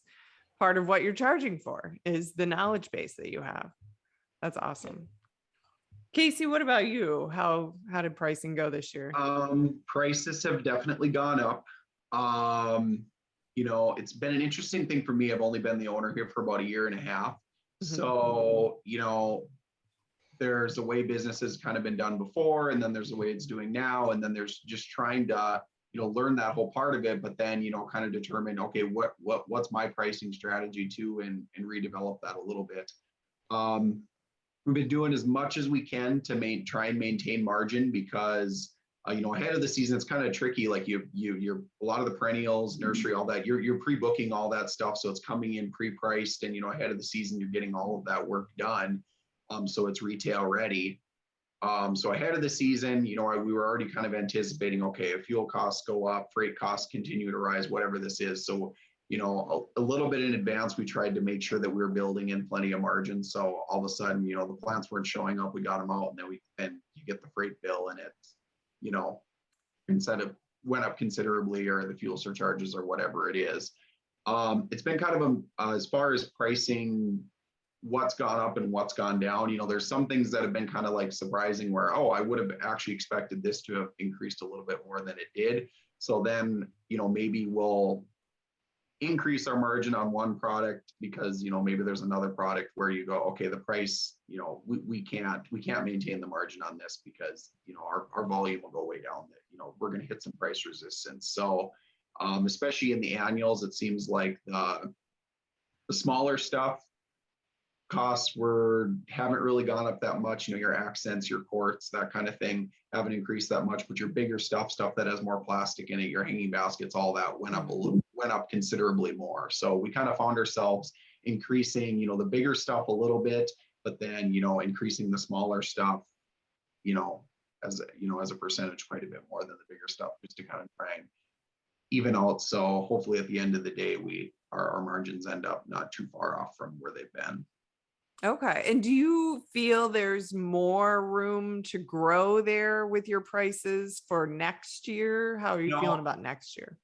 part of what you're charging for, is the knowledge base that you have. That's awesome. Casey, what about you? How did pricing go this year? Prices have definitely gone up. You know, it's been an interesting thing for me. I've only been the owner here for about 1.5 years. So, you know, there's a way business has kind of been done before, and then there's a way it's doing now. And then there's just trying to, you know, learn that whole part of it, but then, you know, kind of determine, okay, what's my pricing strategy too, and redevelop that a little bit. We've been doing as much as we can to try and maintain margin, because you know, ahead of the season, it's kind of tricky. Like you're a lot of the perennials, nursery, all that, you're pre-booking all that stuff. So it's coming in pre-priced, and, you know, ahead of the season, you're getting all of that work done. So it's retail ready. So ahead of the season, you know, we were already kind of anticipating, okay, if fuel costs go up, freight costs continue to rise, whatever this is. So, you know, a little bit in advance, we tried to make sure that we were building in plenty of margin. So all of a sudden, you know, the plants weren't showing up, we got them out, and then you get the freight bill, and it's, you know, incentive went up considerably, or the fuel surcharges, or whatever it is. It's been kind of as far as pricing, what's gone up and what's gone down. You know, there's some things that have been kind of like surprising, where, oh, I would have actually expected this to have increased a little bit more than it did. So then, you know, maybe we'll increase our margin on one product, because, you know, maybe there's another product where you go, okay, the price, you know, we can't maintain the margin on this, because, you know, our volume will go way down, that, you know, we're going to hit some price resistance. So especially in the annuals, it seems like the smaller stuff costs haven't really gone up that much. You know, your accents, your quartz, that kind of thing haven't increased that much, but your bigger stuff that has more plastic in it, your hanging baskets, all that went up considerably more. So we kind of found ourselves increasing, you know, the bigger stuff a little bit, but then, you know, increasing the smaller stuff, you know, as a percentage quite a bit more than the bigger stuff, just to kind of try and even out. So hopefully at the end of the day, our margins end up not too far off from where they've been. Okay. And do you feel there's more room to grow there with your prices for next year? How are you feeling about next year?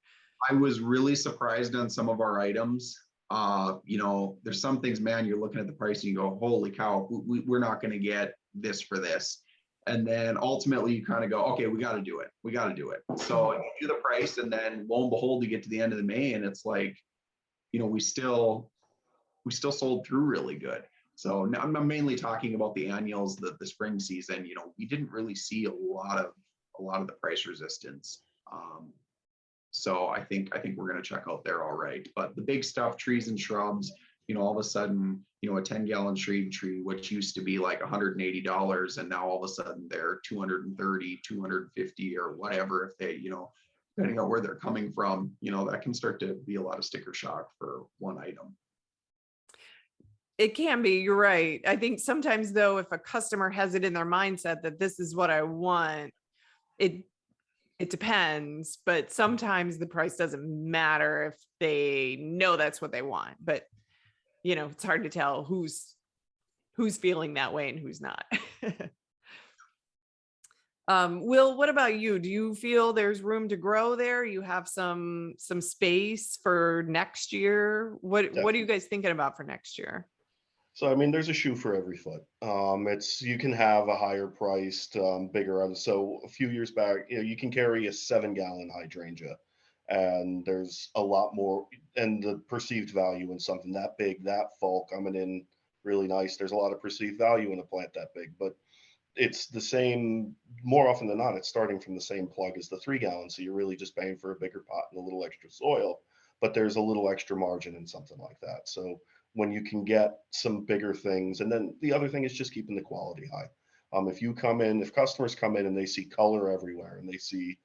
I was really surprised on some of our items. You know, there's some things, man, you're looking at the price and you go, holy cow, we're not going to get this for this. And then ultimately you kind of go, okay, we got to do it. We got to do it. So you do the price, and then lo and behold, you get to the end of the May, and it's like, you know, we still sold through really good. So I'm mainly talking about the annuals, the spring season. You know, we didn't really see a lot of the price resistance. So I think we're going to check out there all right. But the big stuff, trees and shrubs, you know, all of a sudden, you know, a 10-gallon shade tree, which used to be like $180, and now all of a sudden they're $230, $250, or whatever. If they, you know, depending on where they're coming from, you know, that can start to be a lot of sticker shock for one item. It can be, you're right. I think sometimes though, if a customer has it in their mindset that this is what I want, it depends, but sometimes the price doesn't matter if they know that's what they want. But you know, it's hard to tell who's feeling that way and who's not. Will, what about you? Do you feel there's room to grow there? You have some space for next year? What are you guys thinking about for next year? So, I mean, there's a shoe for every foot. You can have a higher priced, bigger. So a few years back, you can carry a 7-gallon hydrangea, and there's a lot more, and the perceived value in something that big, that fall coming in really nice. There's a lot of perceived value in a plant that big, but it's the same, more often than not, it's starting from the same plug as the 3-gallon. So you're really just paying for a bigger pot and a little extra soil, but there's a little extra margin in something like that. So when you can get some bigger things, and then the other thing is just keeping the quality high. If customers come in and they see color everywhere and they see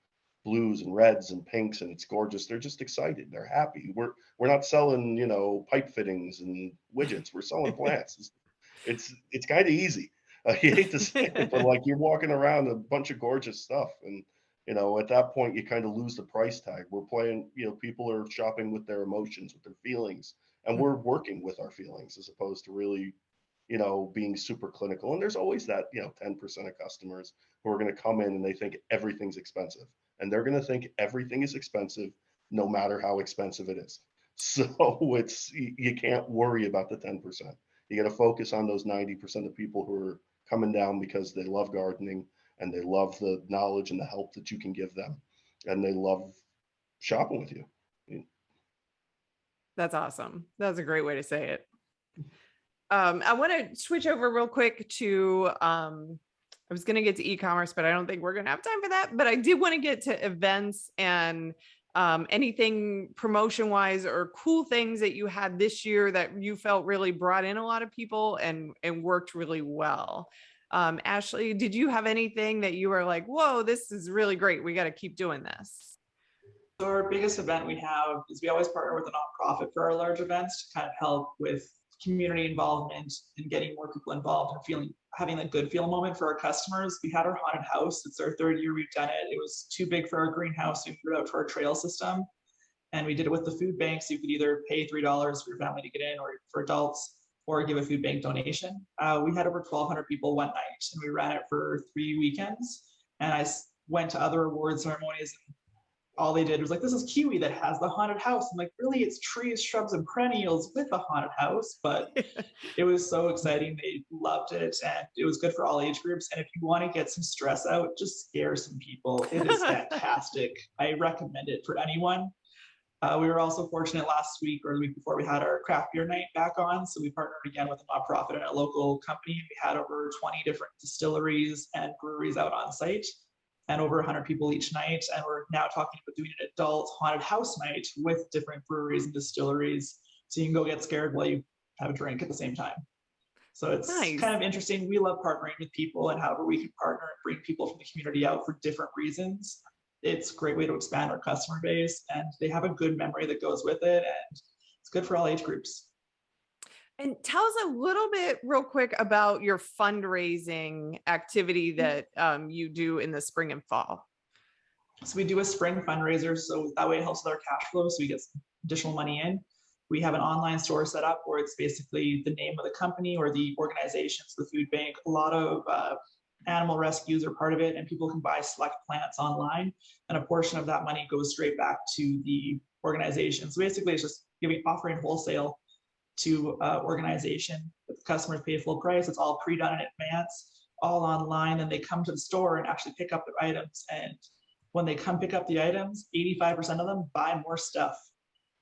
blues and reds and pinks and it's gorgeous, they're just excited. They're happy. We're not selling, pipe fittings and widgets. We're selling plants. It's kind of easy. You hate to say it, but like you're walking around a bunch of gorgeous stuff, and at that point you kind of lose the price tag. We're playing, people are shopping with their emotions, with their feelings, and we're working with our feelings as opposed to really, being super clinical. And there's always that, 10% of customers who are going to come in and they think everything's expensive, and they're going to think everything is expensive no matter how expensive it is. So you can't worry about the 10%. You got to focus on those 90% of people who are coming down because they love gardening and they love the knowledge and the help that you can give them, and they love shopping with you. That's awesome. That's a great way to say it. I want to switch over real quick to, I was going to get to e-commerce, but I don't think we're going to have time for that. But I did want to get to events and anything promotion wise or cool things that you had this year that you felt really brought in a lot of people and worked really well. Ashleigh, did you have anything that you were like, whoa, this is really great, we got to keep doing this? So our biggest event we have is we always partner with a nonprofit for our large events to kind of help with community involvement and getting more people involved and having a good feel moment for our customers. We had our haunted house. It's our 3rd year we've done it. It was too big for our greenhouse. We threw it out to our trail system, and we did it with the food bank. So you could either pay $3 for your family to get in, or for adults, or give a food bank donation. We had over 1,200 people one night, and we ran it for 3 weekends. And I went to other award ceremonies, and all they did was like, this is Kiwi that has the haunted house. I'm like, really? It's trees, shrubs, and perennials with a haunted house. But it was so exciting. They loved it, and it was good for all age groups. And if you want to get some stress out, just scare some people. It is fantastic. I recommend it for anyone. We were also fortunate last week or the week before, we had our craft beer night back on. So we partnered again with a nonprofit and a local company. We had over 20 different distilleries and breweries out on site, and over 100 people each night. And we're now talking about doing an adult haunted house night with different breweries and distilleries. So you can go get scared while you have a drink at the same time. So it's nice. Kind of interesting. We love partnering with people, and however we can partner and bring people from the community out for different reasons. It's a great way to expand our customer base, and they have a good memory that goes with it. And it's good for all age groups. And tell us a little bit real quick about your fundraising activity that you do in the spring and fall. So we do a spring fundraiser. So that way it helps with our cash flow. So we get some additional money in. We have an online store set up where it's basically the name of the company or the organizations, the food bank. A lot of animal rescues are part of it, and people can buy select plants online. And a portion of that money goes straight back to the organization. So basically it's just offering wholesale to organization. If the customers pay full price, it's all pre-done in advance, all online, and they come to the store and actually pick up their items. And when they come pick up the items, 85% of them buy more stuff,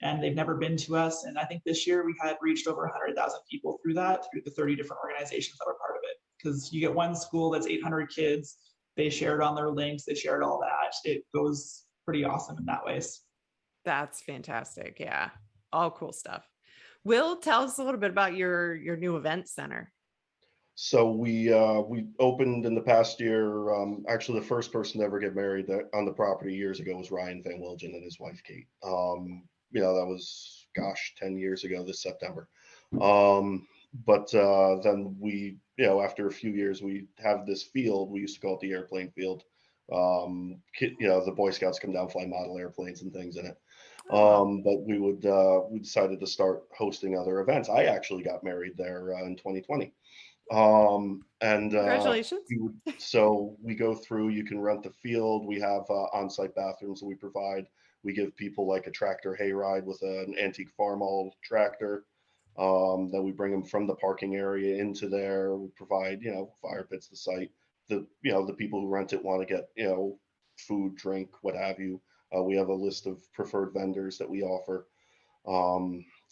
and they've never been to us. And I think this year we had reached over 100,000 people through the 30 different organizations that were part of it. Because you get one school that's 800 kids, they shared on their links, they shared all that. It goes pretty awesome in that ways. That's fantastic. Yeah, all cool stuff. Will, tell us a little bit about your new event center. So we opened in the past year. Actually, the first person to ever get married on the property years ago was Ryan Van Wilgen and his wife Kate. That was 10 years ago this September. But then we, after a few years, we have this field. We used to call it the airplane field. The Boy Scouts come down, fly model airplanes and things in it. But we decided to start hosting other events. I actually got married there in 2020. Congratulations. So we go through, you can rent the field. We have on-site bathrooms that we provide. We give people like a tractor hayride with an antique farm tractor. Then we bring them from the parking area into there. We provide, fire pits, the site. The people who rent it want to get, food, drink, what have you. We have a list of preferred vendors that we offer.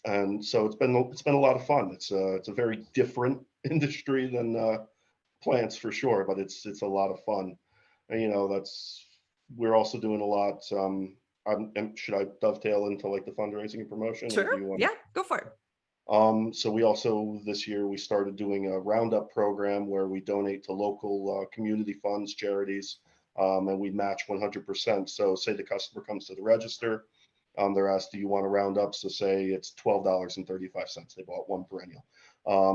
And so it's been a lot of fun. It's a very different industry than plants for sure, but it's a lot of fun. And we're also doing a lot. Should I dovetail into like the fundraising and promotion? Sure. Yeah, go for it. So we also, this year, we started doing a roundup program where we donate to local community funds, charities, and we match 100%. So say the customer comes to the register, they're asked, do you want to round up? So say it's $12.35. They bought one perennial.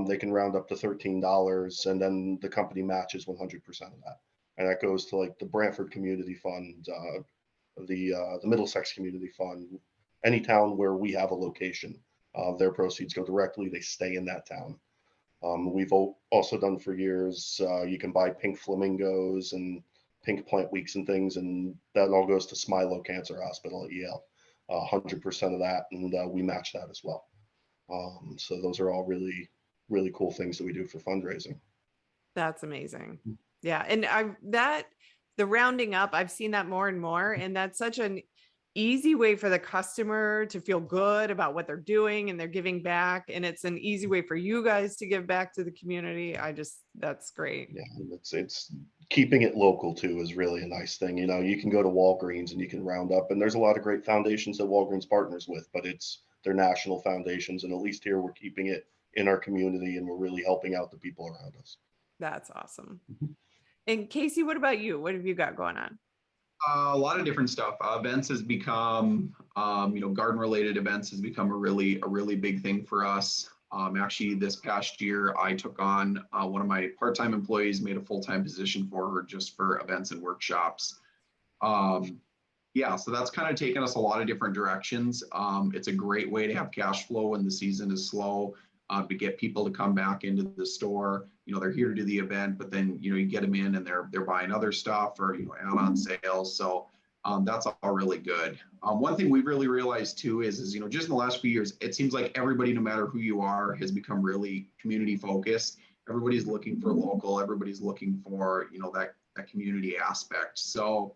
They can round up to $13, and then the company matches 100% of that. And that goes to like the Branford Community Fund, the Middlesex Community Fund, any town where we have a location. Their proceeds go directly, they stay in that town. We've also done for years, you can buy pink flamingos and pink plant weeks and things, and that all goes to Smilo Cancer Hospital at Yale, 100% of that, and we match that as well. So those are all really, really cool things that we do for fundraising. That's amazing. Yeah. And the rounding up, I've seen that more and more, and that's such an easy way for the customer to feel good about what they're doing and they're giving back. And it's an easy way for you guys to give back to the community. That's great. Yeah. It's keeping it local too is really a nice thing. You can go to Walgreens and you can round up, and there's a lot of great foundations that Walgreens partners with, but they're national foundations. And at least here we're keeping it in our community and we're really helping out the people around us. That's awesome. And Casey, what about you? What have you got going on? A lot of different stuff. Events has become, garden-related events has become a really big thing for us. Actually, this past year, I took on one of my part-time employees, made a full-time position for her just for events and workshops. So that's kind of taken us a lot of different directions. It's a great way to have cash flow when the season is slow, to get people to come back into the store. They're here to do the event, but then, you get them in and they're buying other stuff or, add-on sales. So that's all really good. One thing we've really realized too is just in the last few years, it seems like everybody, no matter who you are, has become really community focused. Everybody's looking for local, everybody's looking for, that community aspect. So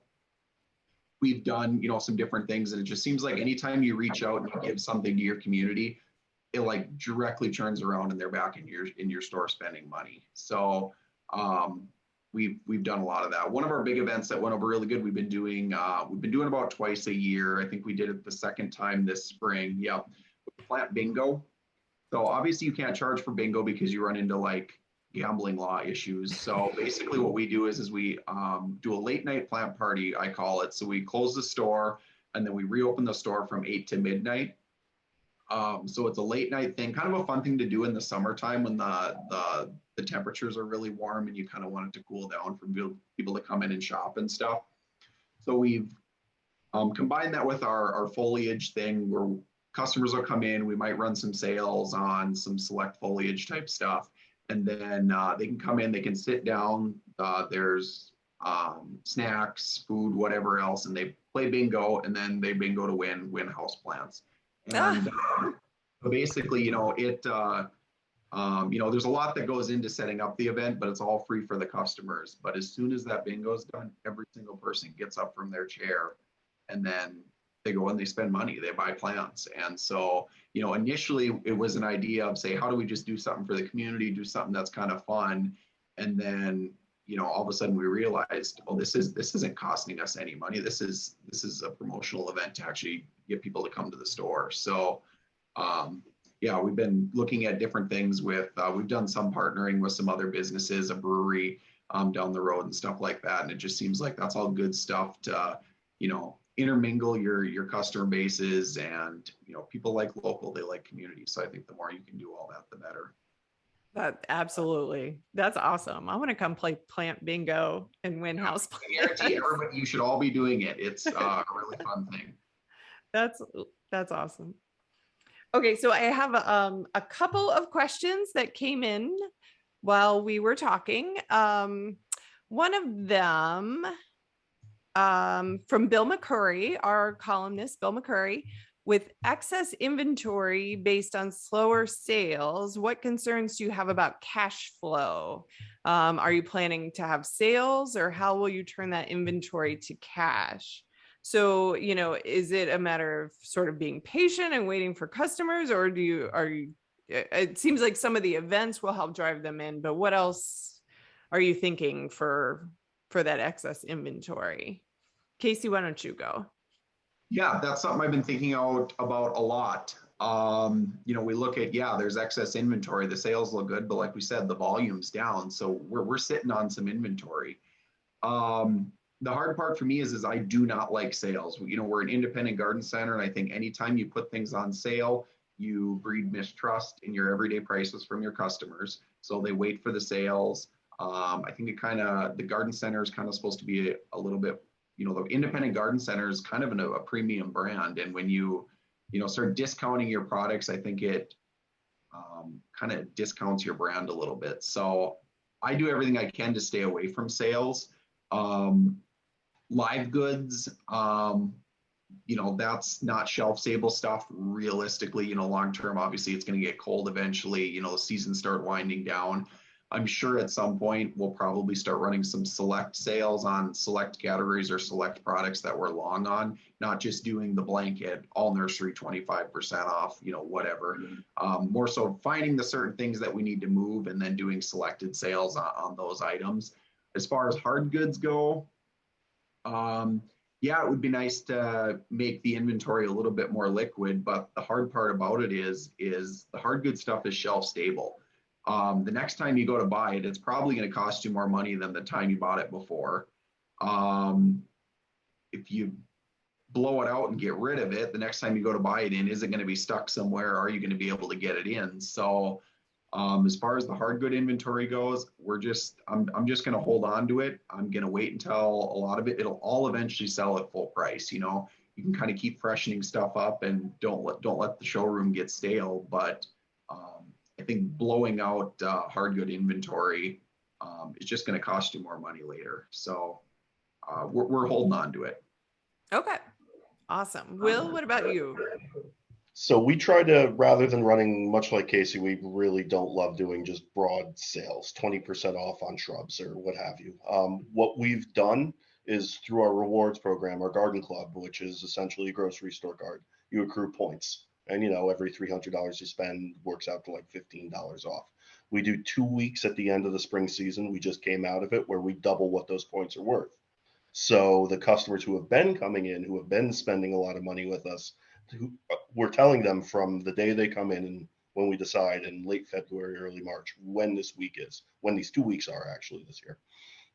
we've done, some different things, and it just seems like anytime you reach out and you give something to your community, it like directly turns around and they're back in your store spending money. So we've done a lot of that. One of our big events that went over really good, we've been doing about twice a year. I think we did it the second time this spring. Yep. Plant bingo. So obviously you can't charge for bingo because you run into like gambling law issues. So basically what we do is we do a late night plant party, I call it. So we close the store and then we reopen the store from 8 to midnight. So it's a late night thing, kind of a fun thing to do in the summertime when the temperatures are really warm and you kind of want it to cool down for people to come in and shop and stuff. So we've combined that with our foliage thing where customers will come in, we might run some sales on some select foliage type stuff, and then they can come in, they can sit down, there's snacks, food, whatever else, and they play bingo, and then they bingo to win house plants. And basically, there's a lot that goes into setting up the event, but it's all free for the customers. But as soon as that bingo is done, every single person gets up from their chair and then they go and they spend money, they buy plants. And so, initially it was an idea of say, how do we just do something for the community, do something that's kind of fun. And then, all of a sudden we realized, oh, this isn't costing us any money. This is a promotional event to actually get people to come to the store. So, we've been looking at different things we've done some partnering with some other businesses, a brewery down the road and stuff like that. And it just seems like that's all good stuff to, intermingle your customer bases, and, people like local, they like community. So I think the more you can do all that, the better. That absolutely. That's awesome. I want to come play plant bingo and win house I guarantee plants. everybody, you should all be doing it. It's a really fun thing. That's awesome. Okay, so I have a couple of questions that came in while we were talking. One of them from Bill McCurry, our columnist, Bill McCurry. With excess inventory based on slower sales, what concerns do you have about cash flow? Are you planning to have sales, or how will you turn that inventory to cash? So, you know, is it a matter of sort of being patient and waiting for customers, or it seems like some of the events will help drive them in, but what else are you thinking for that excess inventory? Casey, why don't you go? Yeah, that's something I've been thinking about a lot. You know, we look at, yeah, there's excess inventory. The sales look good, but like we said, the volume's down. So we're sitting on some inventory. The hard part for me is I do not like sales. You know, we're an independent garden center, and I think anytime you put things on sale, you breed mistrust in your everyday prices from your customers. So they wait for the sales. I think the garden center is kind of supposed to be a little bit, you know, the independent garden center is kind of a premium brand. And when you start discounting your products, I think it kind of discounts your brand a little bit. So I do everything I can to stay away from sales. Live goods, you know, that's not shelf stable stuff. Realistically, you know, long term, obviously it's going to get cold eventually, you know, the seasons start winding down. I'm sure at some point we'll probably start running some select sales on select categories or select products that we're long on, not just doing the blanket, all nursery 25% off, you know, whatever. More so finding the certain things that we need to move and then doing selected sales on those items. As far as hard goods go, yeah, it would be nice to make the inventory a little bit more liquid, but the hard part about it is the hard good stuff is shelf stable. The next time you go to buy it, it's probably going to cost you more money than the time you bought it before. If you blow it out and get rid of it, the next time you go to buy it in, is it going to be stuck somewhere? Are you going to be able to get it in? So as far as the hard good inventory goes, I'm just going to hold on to it. I'm going to wait until a lot of it'll all eventually sell at full price. You know, you can kind of keep freshening stuff up and don't let the showroom get stale, but I think blowing out hard good inventory is just going to cost you more money later. So we're holding on to it. Okay, awesome. Will, what about you? So we try to, rather than running much like Casey, we really don't love doing just broad sales, 20% off on shrubs or what have you. What we've done is through our rewards program, our garden club, which is essentially a grocery store card, you accrue points. And, you know, every $300 you spend works out to like $15 off. We do 2 weeks at the end of the spring season. We just came out of it where we double what those points are worth. So the customers who have been coming in, who have been spending a lot of money with us, we're telling them from the day they come in and when we decide in late February, early March, when this week is, when these 2 weeks are actually this year,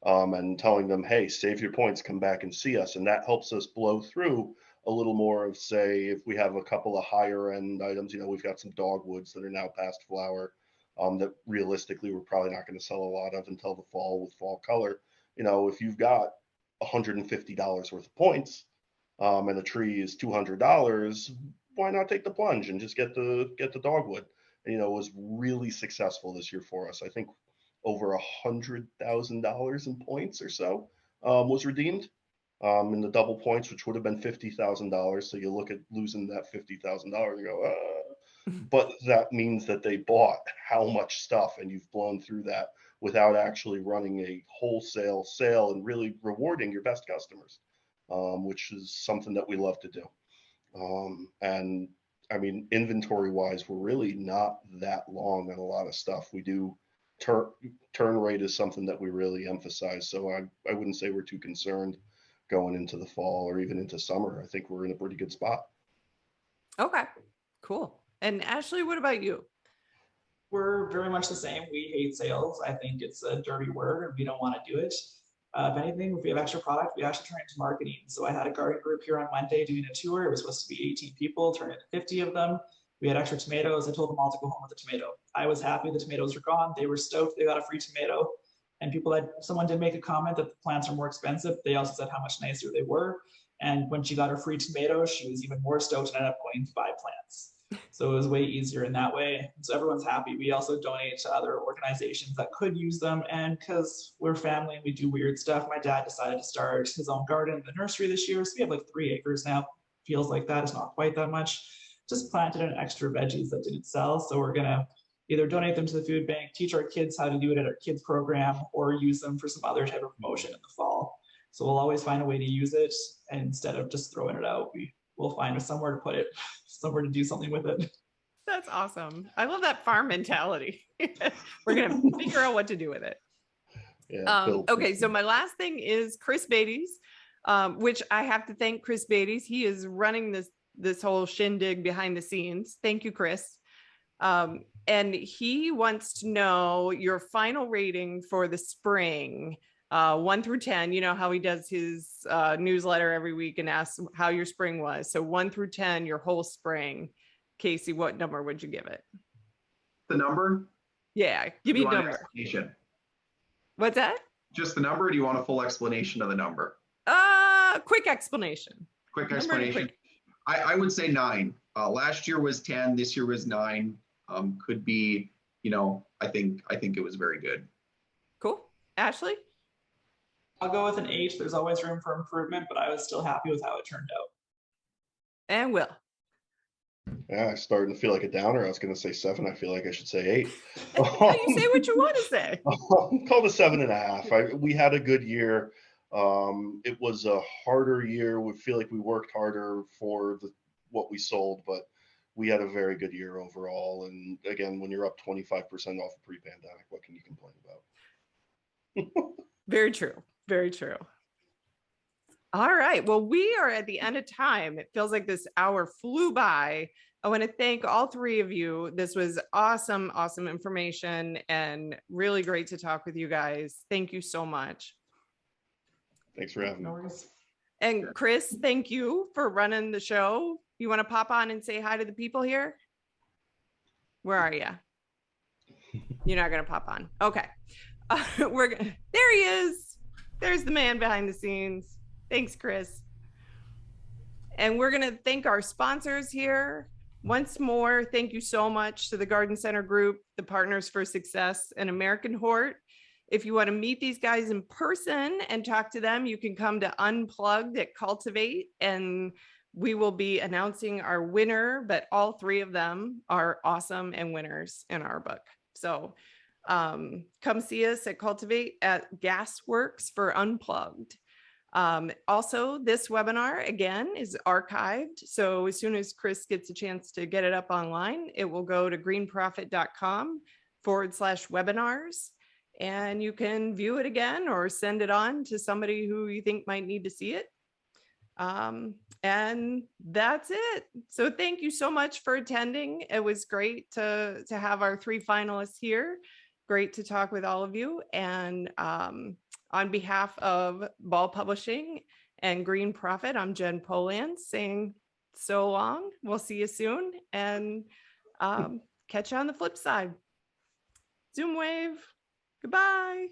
and telling them, hey, save your points, come back and see us. And that helps us blow through a little more of, say, if we have a couple of higher end items, you know, we've got some dogwoods that are now past flower that realistically we're probably not going to sell a lot of until the fall with fall color. You know, if you've got $150 worth of points and the tree is $200, why not take the plunge and just get the dogwood? And, you know, it was really successful this year for us. I think over $100,000 in points or so was redeemed in the double points, which would have been $50,000. So you look at losing that $50,000 and go, but that means that they bought how much stuff, and you've blown through that without actually running a wholesale sale and really rewarding your best customers, which is something that we love to do. And I mean, inventory wise, we're really not that long on a lot of stuff. We do turn rate is something that we really emphasize. So I wouldn't say we're too concerned going into the fall or even into summer. I think we're in a pretty good spot. Okay, cool. And Ashleigh, what about you? We're very much the same. We hate sales. I think it's a dirty word and we don't want to do it. If anything, if we have extra product, we actually turn it into marketing. So I had a garden group here on Monday doing a tour. It was supposed to be 18 people, turned into 50 of them. We had extra tomatoes. I told them all to go home with a tomato. I was happy the tomatoes were gone. They were stoked. They got a free tomato. And someone did make a comment that the plants are more expensive. They also said how much nicer they were. And when she got her free tomato, she was even more stoked and ended up going to buy plants. So it was way easier in that way. So everyone's happy. We also donate to other organizations that could use them. And because we're family and we do weird stuff, my dad decided to start his own garden in the nursery this year. So we have like 3 acres now. Feels like that. It's not quite that much. Just planted an extra veggies that didn't sell. So we're going to either donate them to the food bank, teach our kids how to do it at our kids program, or use them for some other type of promotion in the fall. So we'll always find a way to use it. And instead of just throwing it out, we'll find somewhere to put it, somewhere to do something with it. That's awesome. I love that mentality. We're going to figure out what to do with it. Yeah, okay, so my last thing is Chris Beatty's, which I have to thank Chris Beatty's. He is running this whole shindig behind the scenes. Thank you, Chris. And he wants to know your final rating for the spring, 1 through 10. You know how he does his newsletter every week and asks how your spring was. So 1 through 10, your whole spring. Casey, what number would you give it? The number? Yeah, give me a number. Explanation? What's that? Just the number, or do you want a full explanation of the number? Quick explanation. Quick explanation. I would say 9. Last year was 10. This year was 9. Could be, I think it was very good. Cool. Ashleigh? I'll go with an 8. There's always room for improvement, but I was still happy with how it turned out. And Will? Yeah, I'm starting to feel like a downer. I was going to say 7. I feel like I should say 8. You say what you want to say. Call it 7.5. We had a good year. It was a harder year. We feel like we worked harder for what we sold, but we had a very good year overall. And again, when you're up 25% off pre-pandemic, what can you complain about? Very true. Very true. All right. Well, we are at the end of time. It feels like this hour flew by. I want to thank all 3 of you. This was awesome, awesome information and really great to talk with you guys. Thank you so much. Thanks for having me. And Chris, thank you for running the show. You want to pop on and say hi to the people here? Where are you? You're not going to pop on. Okay. There he is. There's the man behind the scenes. Thanks, Chris. And we're going to thank our sponsors here. Once more, thank you so much to the Garden Center Group, the Partners for Success, and American Hort. If you want to meet these guys in person and talk to them, you can come to Unplugged at Cultivate, and we will be announcing our winner, but all 3 of them are awesome and winners in our book. So come see us at Cultivate at Gasworks for Unplugged. Also, this webinar again is archived. So as soon as Chris gets a chance to get it up online, it will go to greenprofit.com/webinars. And you can view it again or send it on to somebody who you think might need to see it. And that's it. So thank you so much for attending. It was great to have our 3 finalists here. Great to talk with all of you. And on behalf of Ball Publishing and Green Profit, I'm Jen Poland saying so long. We'll see you soon and catch you on the flip side. Zoom wave. Goodbye.